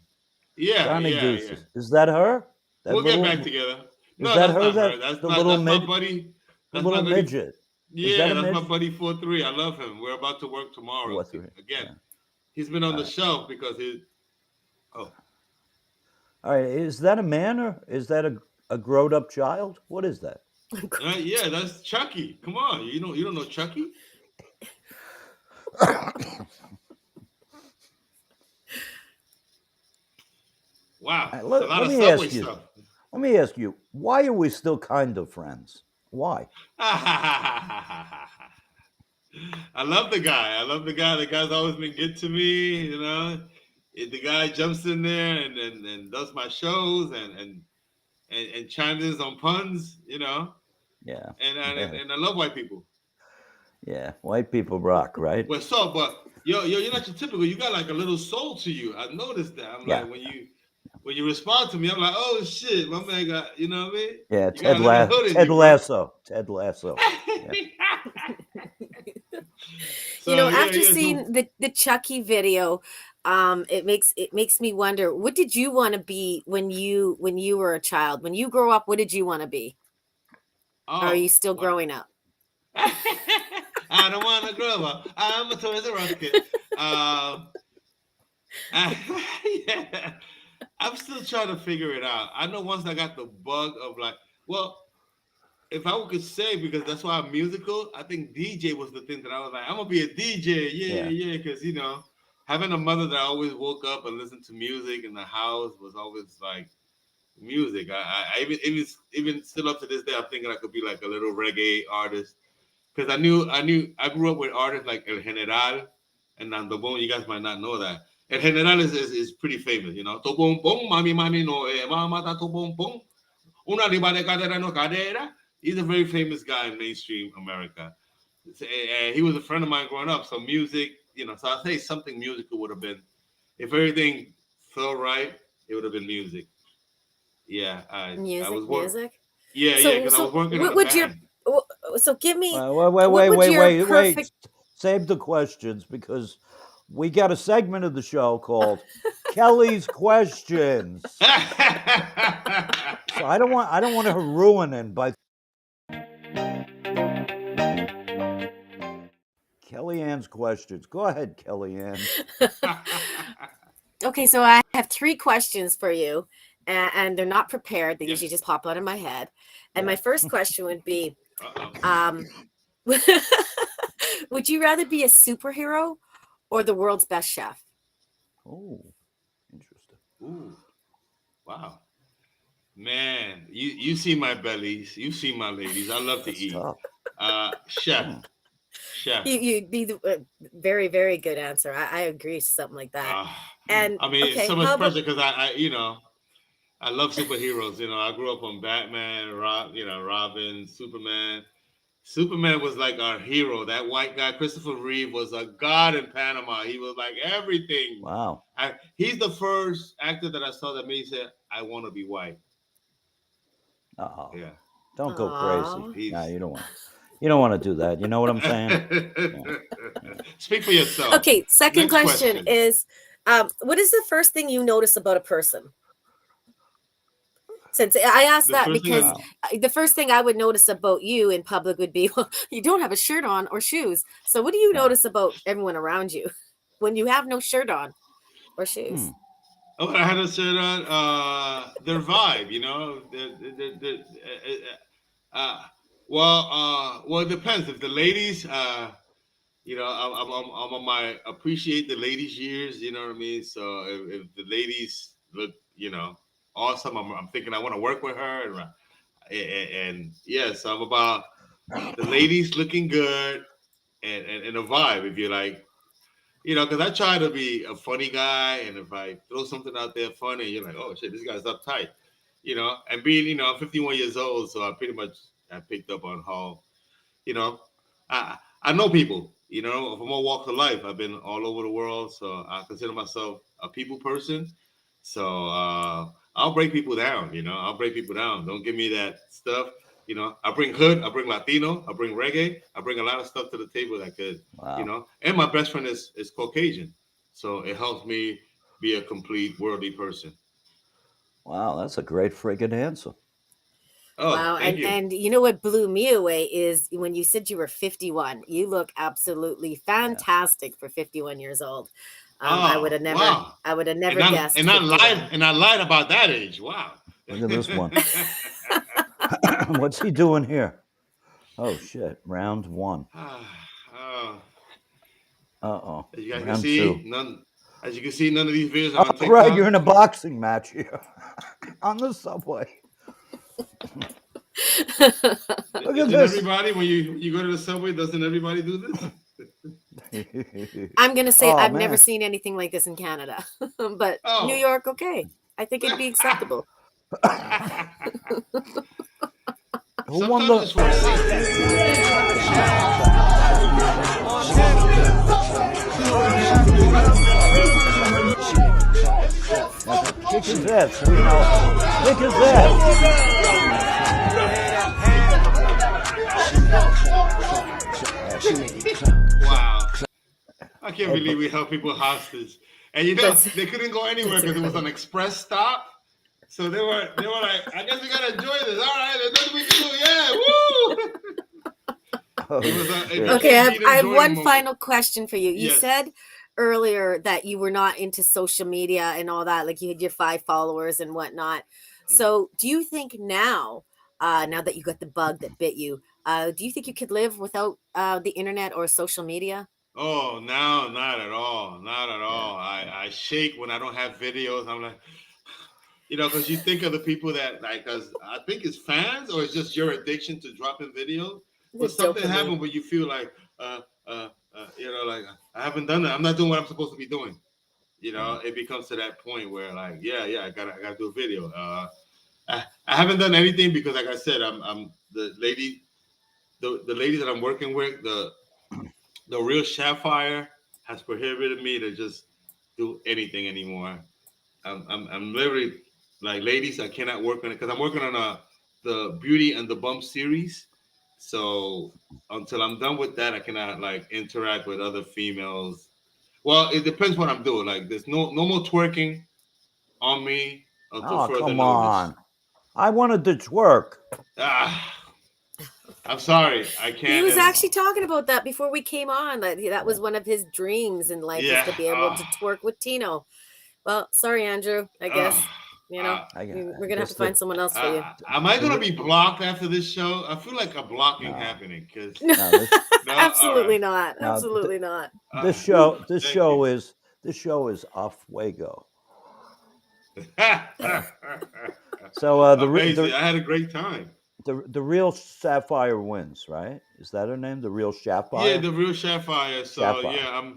Yeah, Deuces. Is that her? We'll get back together. No, that's not her. That's the not, little that's my buddy. That's the little midget. Yeah, that's my buddy 4-3. I love him. We're about to work tomorrow. Again, yeah. He's been on the shelf because he. Oh. All right. Is that a man or is that a grown-up child? What is that? Yeah, that's Chucky. Come on, you don't know Chucky? Wow, let me ask you, why are we still kind of friends? Why? I love the guy. The guy's always been good to me. The guy jumps in there and does my shows and chimes in on puns. Yeah. And I love white people. Yeah, white people rock, right? Well, but you're not your typical. You got like a little soul to you. I noticed that. I'm like when you respond to me, I'm like, oh shit, my man got, you know what I mean? Yeah, Ted Lasso. Ted Lasso. Yeah. After seeing the Chucky video, it makes me wonder, what did you want to be when you were a child? When you grow up, what did you want to be? Or are you still growing up? I don't want to grow up. I'm a Toys R Us kid. Yeah. I'm still trying to figure it out. I know once I got the bug of like, well, if I could say, because that's why I'm musical, I think DJ was the thing that I was like, I'm gonna be a DJ, yeah, because having a mother that always woke up and listened to music in the house was always like music. I even still up to this day, I'm thinking I could be like a little reggae artist, because I grew up with artists like El General and Nando Bon. You guys might not know that. El General is pretty famous, To bom bom, mami no, mama ta to bom bom. Una riba de cadera no cadera. he's a very famous guy in mainstream America. And he was a friend of mine growing up. So music, so I'll say something musical would have been, if everything felt right, it would have been music. Yeah, I was working. Music. Yeah, because I was working in What a would your band. so give me Wait, what would your wait. perfect Save the questions because we got a segment of the show called Kelly's Questions. So I don't want to ruin it by Kellyanne's questions. Go ahead, Kellyanne. Okay, so I have 3 questions for you, and they're not prepared. They Yes. usually just pop out of my head. And Yeah. my first question would be, Uh-oh. would you rather be a superhero or the world's best chef? Oh, interesting. Ooh, wow. Man, you see my bellies. You see my ladies. I love to That's eat. tough. Chef. You'd be the very, very good answer. I agree to something like that. And I mean, okay, so much how about pressure because I love superheroes. I grew up on Batman, Robin, Superman. Superman was like our hero. That white guy, Christopher Reeve, was a god in Panama. He was like everything. Wow. He's the first actor that I saw that made me say, "I want to be white." Oh, Yeah. don't go Aw. crazy. No, you don't want. You don't want to do that. You know what I'm saying? Speak for yourself. Okay, second Next question is, what is the first thing you notice about a person? Since I asked The that first thing because the first thing I would notice about you in public would be, well, you don't have a shirt on or shoes. So what do you notice about everyone around you when you have no shirt on or shoes? Oh, I had a shirt on. Their vibe, well, it depends. If the ladies, I'm on my appreciate the ladies years. You know what I mean. So if the ladies look, awesome, I'm thinking I want to work with her, and yes, I'm about the ladies looking good and a vibe. If you're like, because I try to be a funny guy, and if I throw something out there funny, you're like, oh shit, this guy's uptight, and being, I'm 51 years old, so I pretty much I picked up on how, I know people, from all walks of life. I've been all over the world, so I consider myself a people person. So I'll break people down, I'll break people down. Don't give me that stuff. I bring hood, I bring Latino, I bring reggae, I bring a lot of stuff to the table that could, Wow. And my best friend is Caucasian. So it helps me be a complete worldly person. Wow, that's a great friggin' answer. Oh, Wow. thank you. And you know what blew me away is when you said you were 51. You look absolutely fantastic for 51 years old. I would have never wow. I would have never And guessed. I 51. lied, and I lied about that age. Wow. Look at this one. What's he doing here? Oh shit! Round 1. Oh. Uh-oh. As you guys can Round see, 2. none of these videos are on TikTok. Greg, you're in a boxing match here on the subway. Look at Doesn't this. everybody, when you go to the subway, doesn't everybody do this? I'm gonna say Oh, I've never man. seen anything like this in Canada, but Oh. New York, okay. I think it'd be acceptable. Who won Sometimes the? it's for Kick his ass. Kick his ass. Wow. I can't believe we held people hostage. And they couldn't go anywhere because it was an express stop. So they were like, I guess we gotta enjoy this. All right, there's nothing we can do. Yeah, woo! Okay, I have one final question for you. You Yes. said earlier that you were not into social media and all that, like you had your 5 followers and whatnot. So do you think now that you got the bug that bit you, do you think you could live without the internet or social media? Oh, no, not at all. Not at all. I shake when I don't have videos. I'm like, because you think of the people that, like, because I think it's fans or it's just your addiction to dropping videos. But something dopamine. happened where you feel like, like I haven't done that. I'm not doing what I'm supposed to be doing. It becomes to that point where, like, I gotta do a video. I haven't done anything because, like I said, I'm the lady, the lady that I'm working with, the real Sapphire has prohibited me to just do anything anymore. I'm literally like, ladies, I cannot work on it because I'm working on the Beauty and the Bump series. So until I'm done with that, I cannot like interact with other females. Well, it depends what I'm doing. Like, there's no more twerking on me until Oh, further come notice. on. I wanted to twerk. Ah, I'm sorry, I He can't. was actually talking about that before we came on. That was one of his dreams in life, is Yeah. to be able to twerk with Tino. Well, sorry, Andrew. I guess we're gonna have to find someone else for you. Am I gonna be blocked after this show? I feel like a blocking happening because Absolutely not. no, Absolutely not. this show you. is a fuego. So Amazing. I had a great time. the real Sapphire wins, right? Is that her name? The real Sapphire? Yeah, the real Sapphire. So Sapphire. yeah,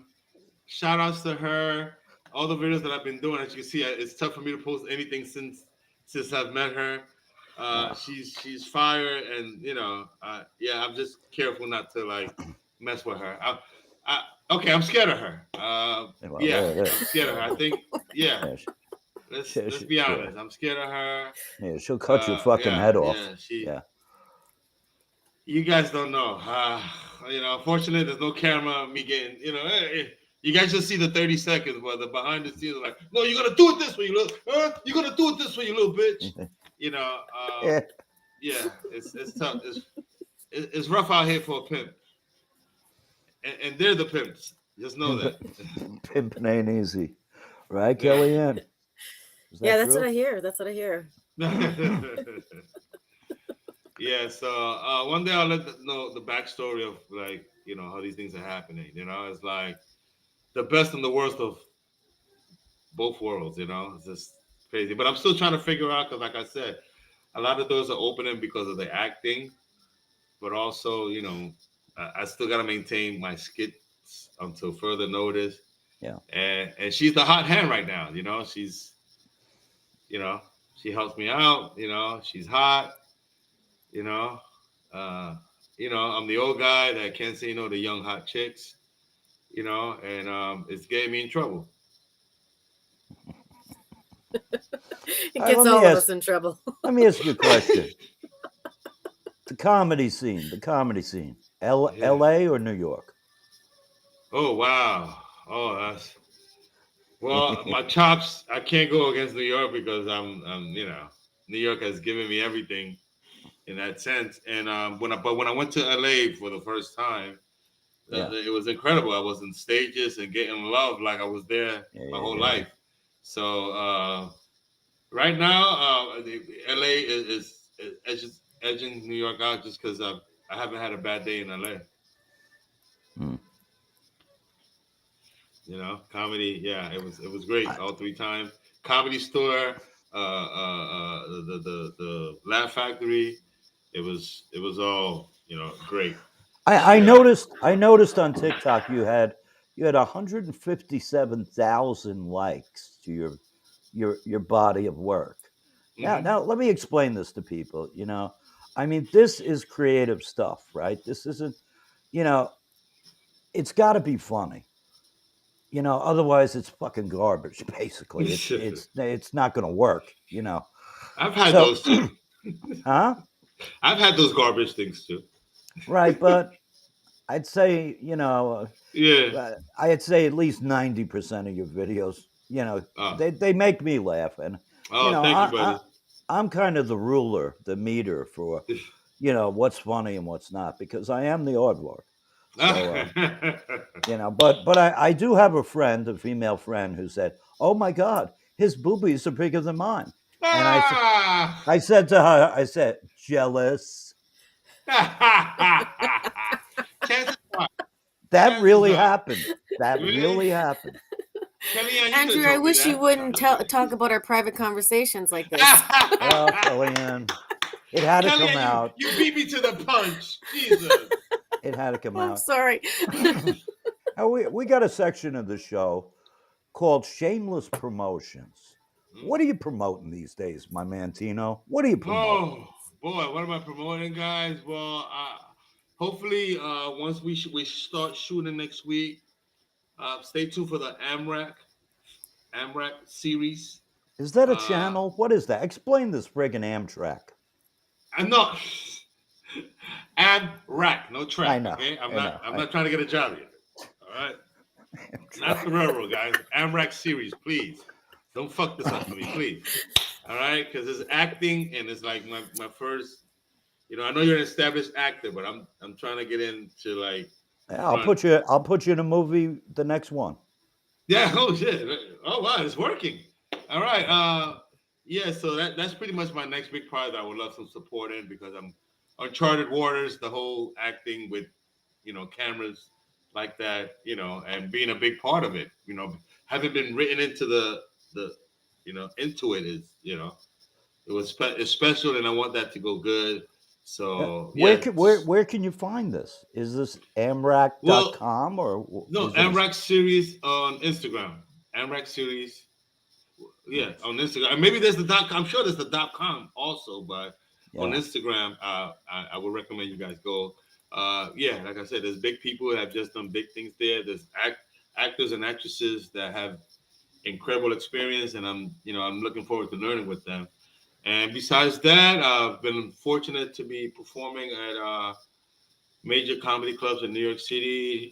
shout outs to her. All the videos that I've been doing, as you can see, it's tough for me to post anything since I've met her. She's fire, and yeah, I'm just careful not to like mess with her. Okay, I'm scared of her. Yeah, I'm scared of her. I think let's be honest. I'm scared of her. Yeah, she'll cut your fucking head off. Yeah. You guys don't know. Unfortunately, there's no camera. Me getting, you guys just see the 30 seconds, but the behind the scenes are like, no, you're gonna do it this way, you little, you're gonna do it this way, you little bitch. Yeah, it's tough. It's rough out here for a pimp, and they're the pimps. Just know that. Pimping ain't easy, right, Kellyanne? Yeah, that's what I hear. That's what I hear. Yeah, so one day I'll let know the backstory of like, how these things are happening. It's like the best and the worst of both worlds. It's just crazy. But I'm still trying to figure out because, like I said, a lot of doors are opening because of the acting, but also, I still got to maintain my skits until further notice. Yeah. And she's the hot hand right now. She's, she helps me out. She's hot. I'm the old guy that can't say no to young hot chicks, and it's getting me in trouble. It gets all of us in trouble. Let me ask you a question. The comedy scene. L.A. or New York? Oh wow! My chops. I can't go against New York because I'm New York has given me everything in that sense. And when I went to LA for the first time, it was incredible. I was in stages and getting love like I was there my whole life. So right now, LA is just edging New York out just because I haven't had a bad day in LA. Comedy. Yeah, it was great all three times. Comedy Store, the Laugh Factory. It was all great. I noticed on TikTok you had 157,000 likes to your body of work. Now let me explain this to people. I mean, this is creative stuff, right? This isn't, it's got to be funny. Otherwise it's fucking garbage. Basically, it's not going to work. I've had those too. Huh? I've had those garbage things too. Right, but I'd say, I'd say at least 90% of your videos, they make me laugh. And, thank you, buddy. I'm kind of the ruler, the meter for, what's funny and what's not, because I am the Aardvark. So, but I do have a female friend who said, oh my God, his boobies are bigger than mine. And I said to her, jealous. That really happened. That really happened. Kellyanne, Andrew, I wish you wouldn't talk about our private conversations like this. Well, Kellyanne, it had to come out. You beat me to the punch. Jesus. It had to come out. I'm sorry. We got a section of the show called Shameless Promotions. What are you promoting these days, my man Tino? What are you promoting? Oh boy, what am I promoting, guys? Well, hopefully, once we start shooting next week, stay tuned for the AMRAC series. Is that a Uh, channel? What is that? Explain this friggin' Amtrak. I'm not AMRAC, no I track. know. Okay, I'm I not. know. I'm not trying to get a job yet. All right, not the railroad, guys. AMRAC series, please. Don't fuck this up for me, please. All right, because it's acting and it's like my first. I know you're an established actor, but I'm trying to get into like Yeah, front. I'll put you in a movie. The next one. Yeah. Oh shit. Oh wow, it's working. All right. Yeah. So that's pretty much my next big project. I would love some support in because I'm uncharted waters. The whole acting with cameras like that. And being a big part of it. Having been written into the into it is it's special, and I want that to go good. So yeah. Where can you find this? Is this Well, amrac.com or no, is it AMRAC series on Instagram. AMRAC series, yeah, on Instagram. And maybe there's the .com. I'm sure there's the .com also, but on yeah. Instagram, I would recommend you guys go. Yeah, like I said, there's big people that have just done big things there. There's actors and actresses that have incredible experience, and I'm looking forward to learning with them. And besides that, I've been fortunate to be performing at major comedy clubs in New York City,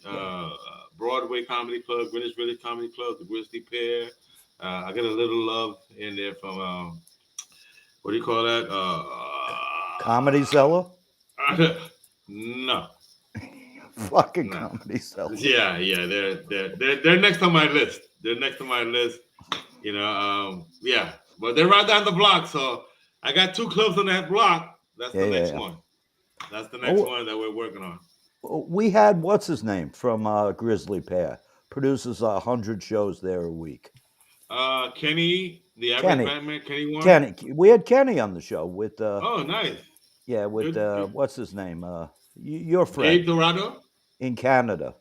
Broadway Comedy Club, Greenwich Village Comedy Club, the Grizzly Pear. I get a little love in there from what do you call that? Comedy Cellar? No, Fucking no. Comedy Cellar. Yeah, they're next on my list. They're next on my list. Yeah, but they're right down the block. So I got 2 clubs on that block. That's the next one. That's the next one that we're working on. We had what's his name from Grizzly Pear produces 100 shows there a week. Kenny, the average Batman, Kenny Warren. Kenny, we had Kenny on the show with. Oh, nice. Yeah, with what's his name? Your friend. Dave Dorado in Canada.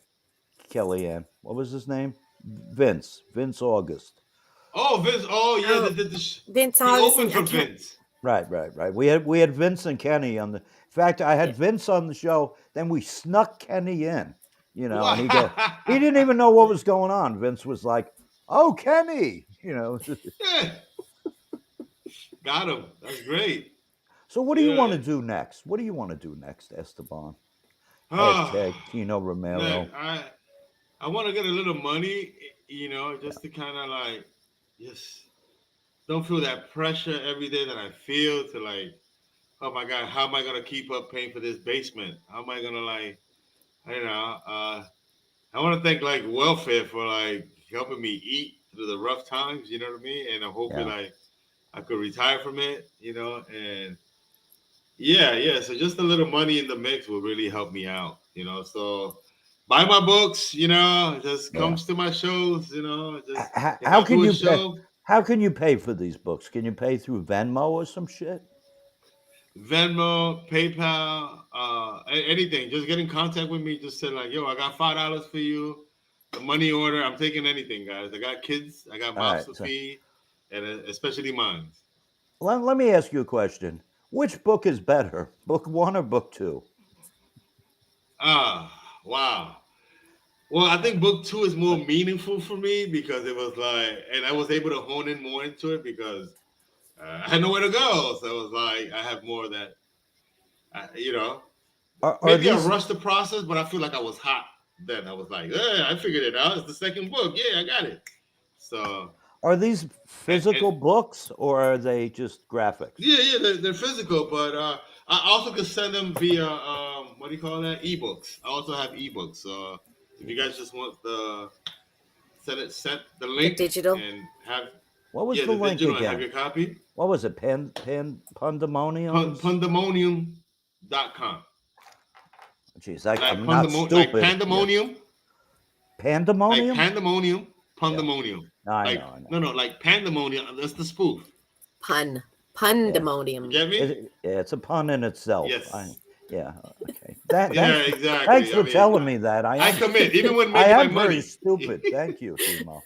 Kellyanne. What was his name? Vince August. Oh, Vince. Oh, yeah. Vince August. Opened for Vince. Right. We had Vince and Kenny on the. In fact, I had Vince on the show. Then we snuck Kenny in. And he didn't even know what was going on. Vince was like, "Oh, Kenny," Yeah. Got him. That's great. So, what do you want to do next? What do you want to do next, Esteban? Hashtag Tino Romero. Man, I want to get a little money, just to kind of like, just don't feel that pressure every day that I feel to like, oh my God, how am I going to keep up paying for this basement? How am I going to like, I want to thank like welfare for like helping me eat through the rough times, you know what I mean? And I'm hoping like I could retire from it, and yeah. So just a little money in the mix will really help me out, so buy my books, just comes to my shows, just how can you pay? How can you pay for these books? Can you pay through Venmo or some shit? Venmo, PayPal, anything. Just get in contact with me. Just say like, yo, I got $5 for you. The money order. I'm taking anything, guys. I got kids. I got mouths to feed, and especially mine. Let me ask you a question. Which book is better, book 1 or book 2? Wow. Well, I think book 2 is more meaningful for me because it was like, and I was able to hone in more into it because I had nowhere to go. So it was like, I have more of that, maybe I rushed the process, but I feel like I was hot then. I was like, I figured it out. It's the second book. Yeah, I got it. So. Are these physical books or are they just graphics? Yeah, they're physical, but I also can send them via what do you call that? Ebooks. I also have ebooks. So if you guys just want send the link digital and have what was the link again? Have your copy. What was it? Pandemonium? Pandemonium.com. Jeez, I'm not stupid. Like pandemonium. Pandemonium? Like pandemonium. Pandemonium. Yeah. I know. No, like pandemonium. That's the spoof. Pandemonium. You get me? It's a pun in itself. Yes. Okay. Exactly. Thanks for telling me that. I commit, even when I am my money. very stupid. Thank you, Timo.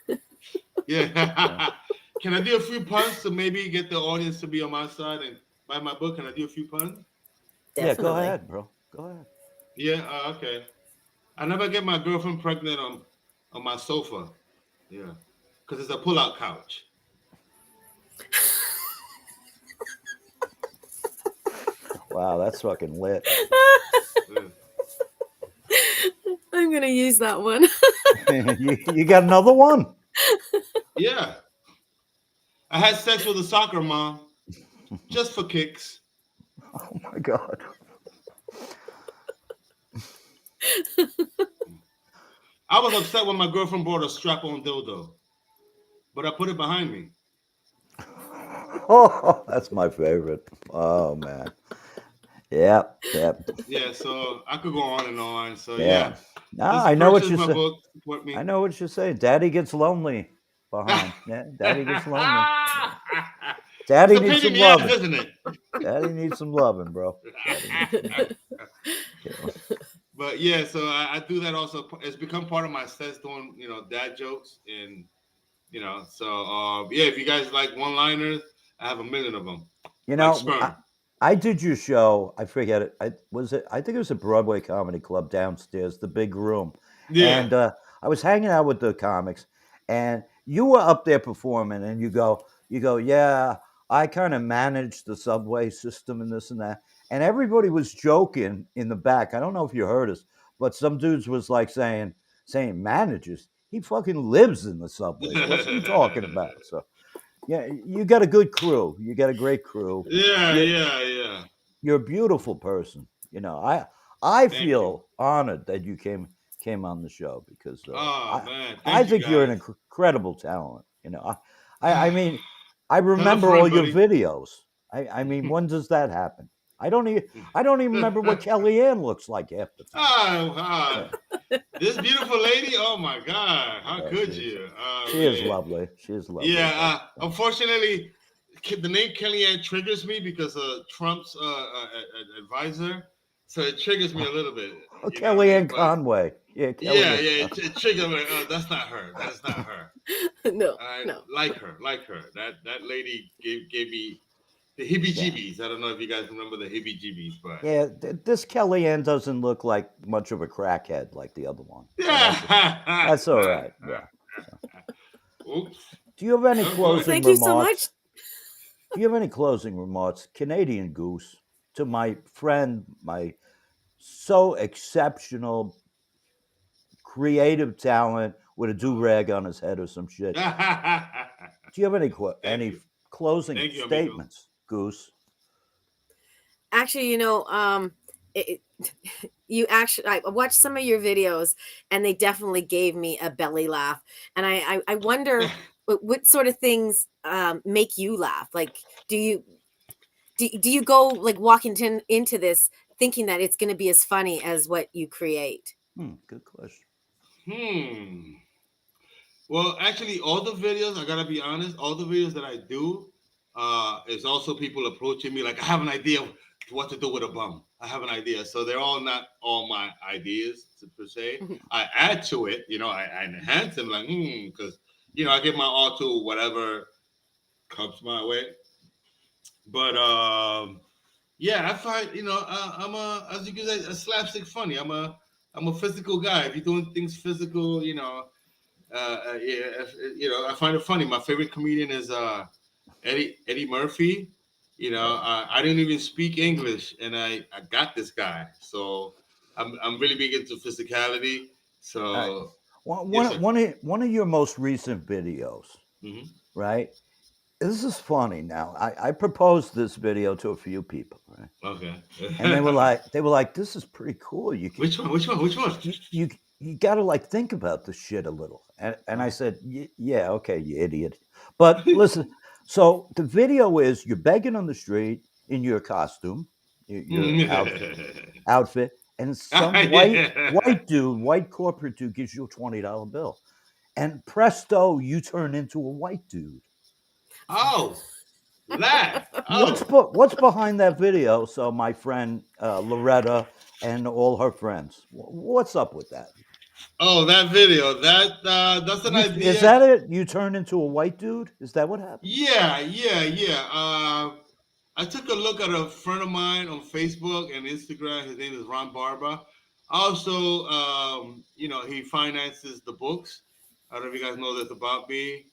Yeah. Can I do a few puns to maybe get the audience to be on my side and buy my book? Can I do a few puns? Yeah, go Definitely. ahead, bro. Go ahead. Yeah. Okay. I never get my girlfriend pregnant on my sofa. Yeah, because it's a pull-out couch. Wow, that's fucking lit. Yeah. I'm gonna use that one. You got another one? Yeah. I had sex with a soccer mom just for kicks. Oh my god. I was upset when my girlfriend brought a strap-on dildo, but I put it behind me. Oh, that's my favorite. Oh man. Yep. Yeah, so I could go on and on. So Yeah. yeah, Ah, just I know what purchase you my say. book, support me. I know what you're saying. Daddy gets lonely behind. Yeah, Daddy gets lonely. Daddy It's a needs pain in some the ass, loving. isn't it? Daddy needs some loving, bro. Daddy needs some loving. Yeah. But yeah, so I do that also. It's become part of my sets doing, dad jokes and so yeah, if you guys like one-liners, I have a million of them. You Like know, sperm. I did your show. I forget it. I think it was a Broadway Comedy Club downstairs, the big room. Yeah. And I was hanging out with the comics, and you were up there performing, and you go, yeah, I kind of managed the subway system and this and that. And everybody was joking in the back. I don't know if you heard us, but some dudes was like saying manages. He fucking lives in the subways. What's he talking about? So yeah, you got a good crew. You got a great crew. Yeah, You're, yeah. you're a beautiful person. I Thank you. feel honored that you came on the show because Oh man, I thank you think you're an guys. incredible talent. I mean, I Tell a remember friend, all your buddy. videos. I mean, when does that happen? I don't even remember what Kellyanne looks like half the time. This beautiful lady. Oh my God, how Yeah, could you? she is lovely. She is lovely. Yeah. Unfortunately, the name Kellyanne triggers me because of Trump's advisor, so it triggers me a little bit. Oh, You know what I mean? Kellyanne Conway. Yeah, Yeah, Kellyanne. it triggers me. Oh, that's not her. That's not her. No, I no. like her. That lady gave me the heebie-jeebies. I don't know if you guys remember the heebie-jeebies, but Yeah, this Kellyanne doesn't look like much of a crackhead like the other one. So that's all right. Yeah. So. Oops. Do you have any Oh, closing Thank you remarks? so much. Do you have any closing remarks, Canadian Goose, to my friend, my so exceptional, creative talent with a do rag on his head or some shit? Do you have any closing Thank you, amigo. statements, Goose? Actually, I watched some of your videos, and they definitely gave me a belly laugh. And I wonder what sort of things make you laugh. Like, do you go like walking into this thinking that it's going to be as funny as what you create? Good question. Well, actually, all the videos, I gotta be honest, all the videos that I do is also people approaching me like, I have an idea of what to do with a bum. I have an idea. So they're all not all my ideas per se. I add to it, I enhance them like, because, I give my all to whatever comes my way. But yeah, I find, I'm as you can say, a slapstick funny. I'm a physical guy. If you're doing things physical, I find it funny. My favorite comedian is Eddie Murphy. I didn't even speak English, and I got this guy. So I'm really big into physicality. So one of your most recent videos, right? This is funny. Now I proposed this video to a few people, right? Okay. And they were like, this is pretty cool. You can, Which one? You got to like think about this shit a little. And I said, yeah, okay, you idiot. But listen, so the video is you're begging on the street in your costume, your outfit, and some white corporate dude gives you a $20 bill. And presto, you turn into a white dude. Oh, laugh. What's behind that video? So my friend Loretta and all her friends, what's up with that? Oh, that video. That's an Is idea. that it? You turn into a white dude? Is that what happened? Yeah. I took a look at a friend of mine on Facebook and Instagram. His name is Ron Barba. Also, he finances the books. I don't know if you guys know this about me.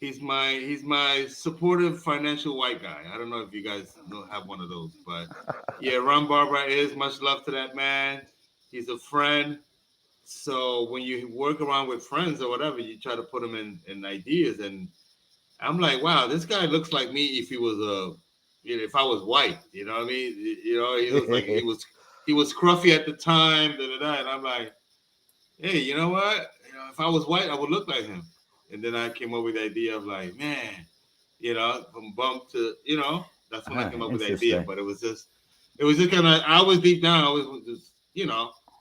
He's my supportive financial white guy. I don't know if you guys have one of those, but yeah, Ron Barba is much love to that man. He's a friend. So when you work around with friends or whatever, you try to put them in ideas. And I'm like, wow, this guy looks like me if he was if I was white. You know what I mean? He was like he was scruffy at the time. Da, da, da. And I'm like, hey, you know what? If I was white, I would look like him. And then I came up with the idea of like, man, from bump to, that's when I came up with the idea. Interesting. But it was just kind of, I was deep down, I was just,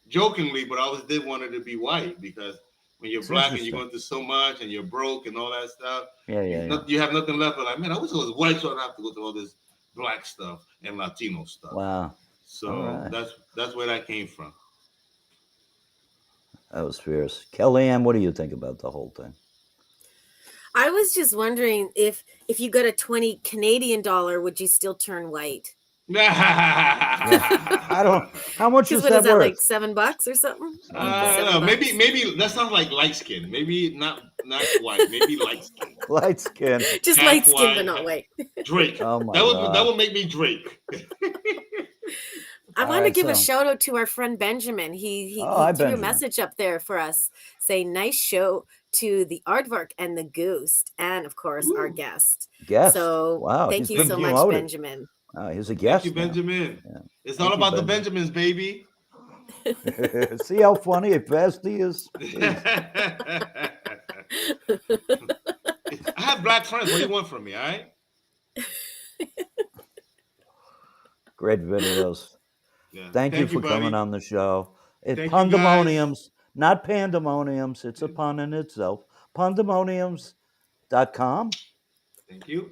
jokingly, but I always did want it to be white because when you're It's black and you're interesting. going through so much and you're broke and all that stuff, Yeah. you have nothing left. But like, man, I wish I was white so I don't have to go through all this black stuff and Latino stuff. Wow. So All right. that's where that came from. That was fierce. Kellyanne, what do you think about the whole thing? I was just wondering if you got a 20 Canadian dollar, would you still turn white? I don't. How much is What that is that, worth? like $7 or something? I don't know. Maybe that sounds like light skin. Maybe not white. Maybe light skin. Light skin. Just Half light skin, white, but not white. Drake. Oh my that God. would make me Drake. I want to give a shout out to our friend Benjamin. He threw Benjamin. a message up there for us saying nice show to the Aardvark and the Goose, and of course our guest. So wow, thank you he's so been much, promoted. Benjamin. He's a guest. Thank you, Benjamin. Yeah. It's all about the Benjamins, baby. See how funny and fast he is? I have black friends. What do you want from me? All right. Great videos. Yeah. Thank you for buddy. coming on the show. It's Thank you, pandemoniums, not pandemoniums. It's a pun in itself. Pandemoniums.com. Thank you.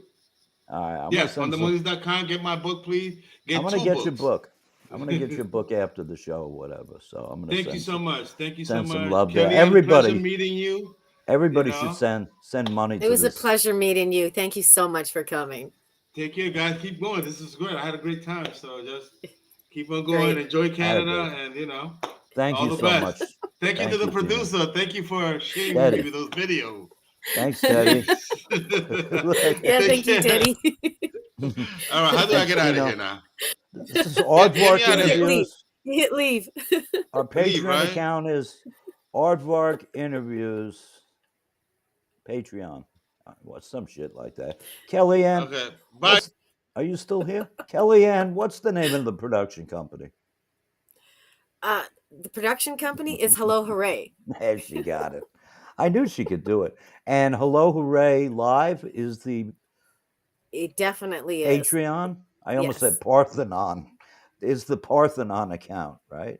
All right. Yes, pandemoniums.com. Get my book, please. I'm going to get your book. I'm going to get your book after the show or whatever. So I'm going to Thank you so much. Thank you so send much. some love there. Kellyanne, Everybody pleasure meeting you. Everybody should send money to It was this. a pleasure meeting you. Thank you so much for coming. Take care, guys. Keep going. This is great. I had a great time. So just keep on going. Enjoy Canada, and thank all you the so best. much. Thank you to the producer. Tino. Thank you for sharing with me those videos. Thanks, Teddy. Yeah, thank you, Teddy. All right, how do I get out of here now? This is Aardvark Interviews. Hit leave. Our Patreon account is Aardvark Interviews. Patreon. What, some shit like that. Kellyanne. Okay, bye. Are you still here? Kellyanne, what's the name of the production company? The production company is Hello Hooray. There, she got it. I knew she could do it. And Hello Hooray Live is it definitely is. Patreon? I almost said Parthenon. Is the Parthenon account, right?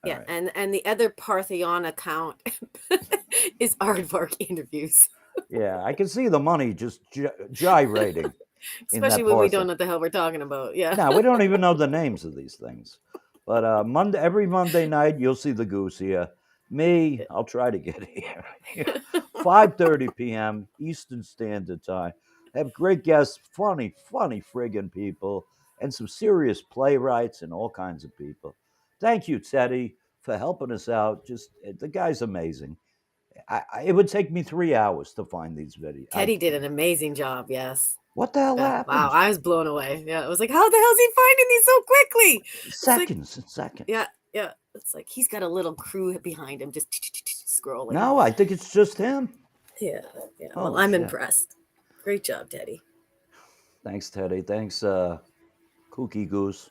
Yeah, right. And the other Parthenon account is Aardvark Interviews. Yeah, I can see the money just gyrating. Especially when we don't know what the hell we're talking about. Yeah. No, we don't even know the names of these things. But every Monday night, you'll see the Goose here. Me, I'll try to get here. 5:30 p.m. Eastern Standard Time. Have great guests, funny friggin' people, and some serious playwrights and all kinds of people. Thank you, Teddy, for helping us out. The guy's amazing. It would take me 3 hours to find these videos. Teddy did an amazing job, yes. What the hell happened? Wow, I was blown away. Yeah, it was like, how the hell is he finding these so quickly? Seconds. Yeah. It's like he's got a little crew behind him just scrolling. No, I think it's just him. Yeah. Well, I'm impressed. Great job, Teddy. Thanks, Teddy. Thanks, Kooky Goose.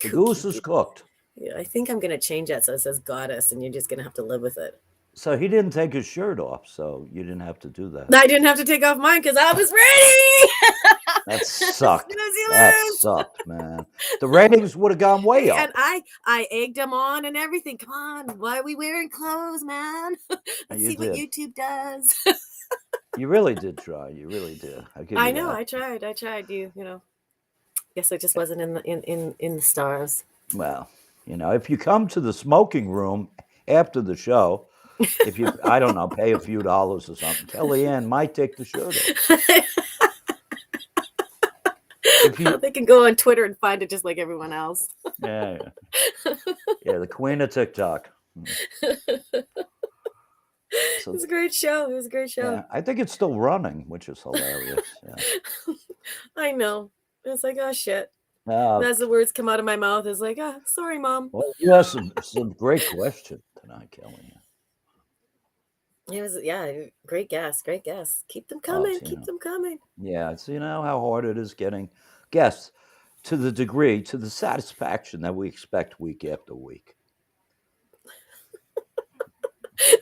The goose is cooked. Yeah, I think I'm going to change that so it says goddess, and you're just going to have to live with it. So he didn't take his shirt off, so you didn't have to do that. I didn't have to take off mine because I was ready. That sucked. That sucked, man. The ratings would have gone way up. And I egged them on and everything. Come on, why are we wearing clothes, man? Let's see what YouTube does. You really did try. You really did. I know. I tried. You know. Guess I just wasn't in the stars. Well, if you come to the smoking room after the show, if you, I don't know, pay a few dollars or something, Kellyanne might take the shirt off. If you, They can go on Twitter and find it just like everyone else. yeah, the queen of TikTok. So, It was a great show. It was a great show. yeah, I think it's still running, which is hilarious. Yeah. I know. It's like, oh shit. Uh, As the words come out of my mouth, it's like, oh, sorry, Mom. well, you have some great questions tonight, Kellyanne. It was, yeah, great guest, great guest. Keep them coming, keep them coming. Yeah, so you know how hard it is getting guests to the degree, to the satisfaction that we expect week after week.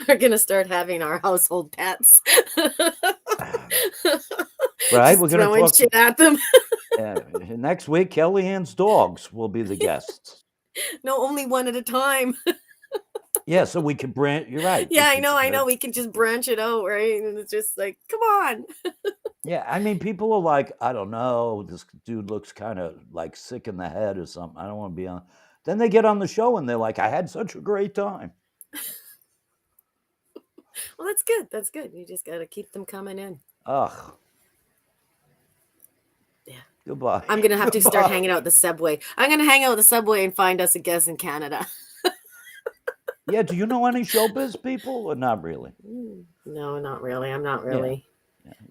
We're gonna start having our household pets. Right, we're gonna throwing talk shit at them. Next week, Kellyanne's dogs will be the guests. No, only one at a time. Yeah, so we can branch. You're right. Yeah, I know. We can just branch it out, right? And it's just like, come on. Yeah, I mean, people are like, I don't know, this dude looks kind of like sick in the head or something. I don't want to be on. Then they get on the show and they're like, I had such a great time. Well, that's good. That's good. You just got to keep them coming in. Ugh. Yeah. Goodbye. I'm going to have to start hanging out at the subway. I'm going to hang out at the subway and find us a guest in Canada. Yeah, do you know any showbiz people or not really? No, not really. I'm not really.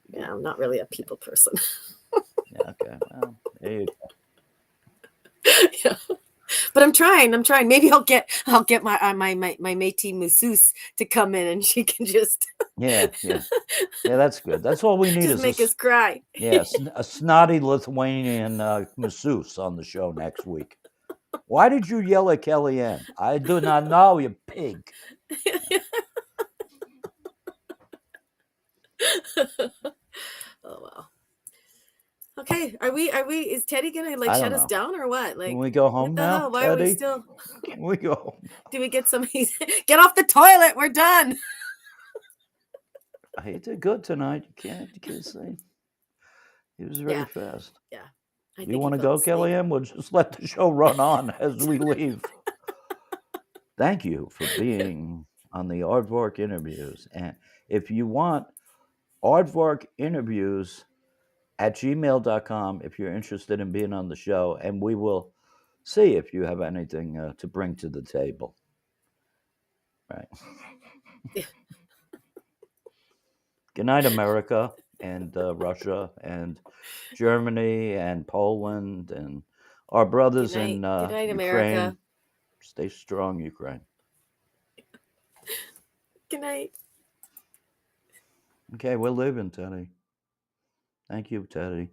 Yeah, I'm not really a people person. Yeah, okay. Well, there you go. Yeah. But I'm trying. Maybe I'll get my Métis masseuse to come in and she can just Yeah, that's good. That's all we need just is make us cry. Yes, a snotty Lithuanian masseuse on the show next week. Why did you yell at Kellyanne? I do not know, you pig. Oh wow. Okay, are we? Is Teddy gonna shut us down or what? Like, can we go home now? Hell? Why Teddy? are we still? Can we go home? Do we get some? Get off the toilet. We're done. He did good tonight. You can't say. He was very fast. Yeah. You want to go, Kellyanne? We'll just let the show run on as we leave. Thank you for being on the Aardvark interviews. And if you want Aardvark interviews at gmail.com, if you're interested in being on the show, and we will see if you have anything to bring to the table. Right. Good night, America, and Russia, and Germany, and Poland, and our brothers in Good night, Ukraine. America. Stay strong, Ukraine. Good night. Okay, we're leaving, Teddy. Thank you, Teddy.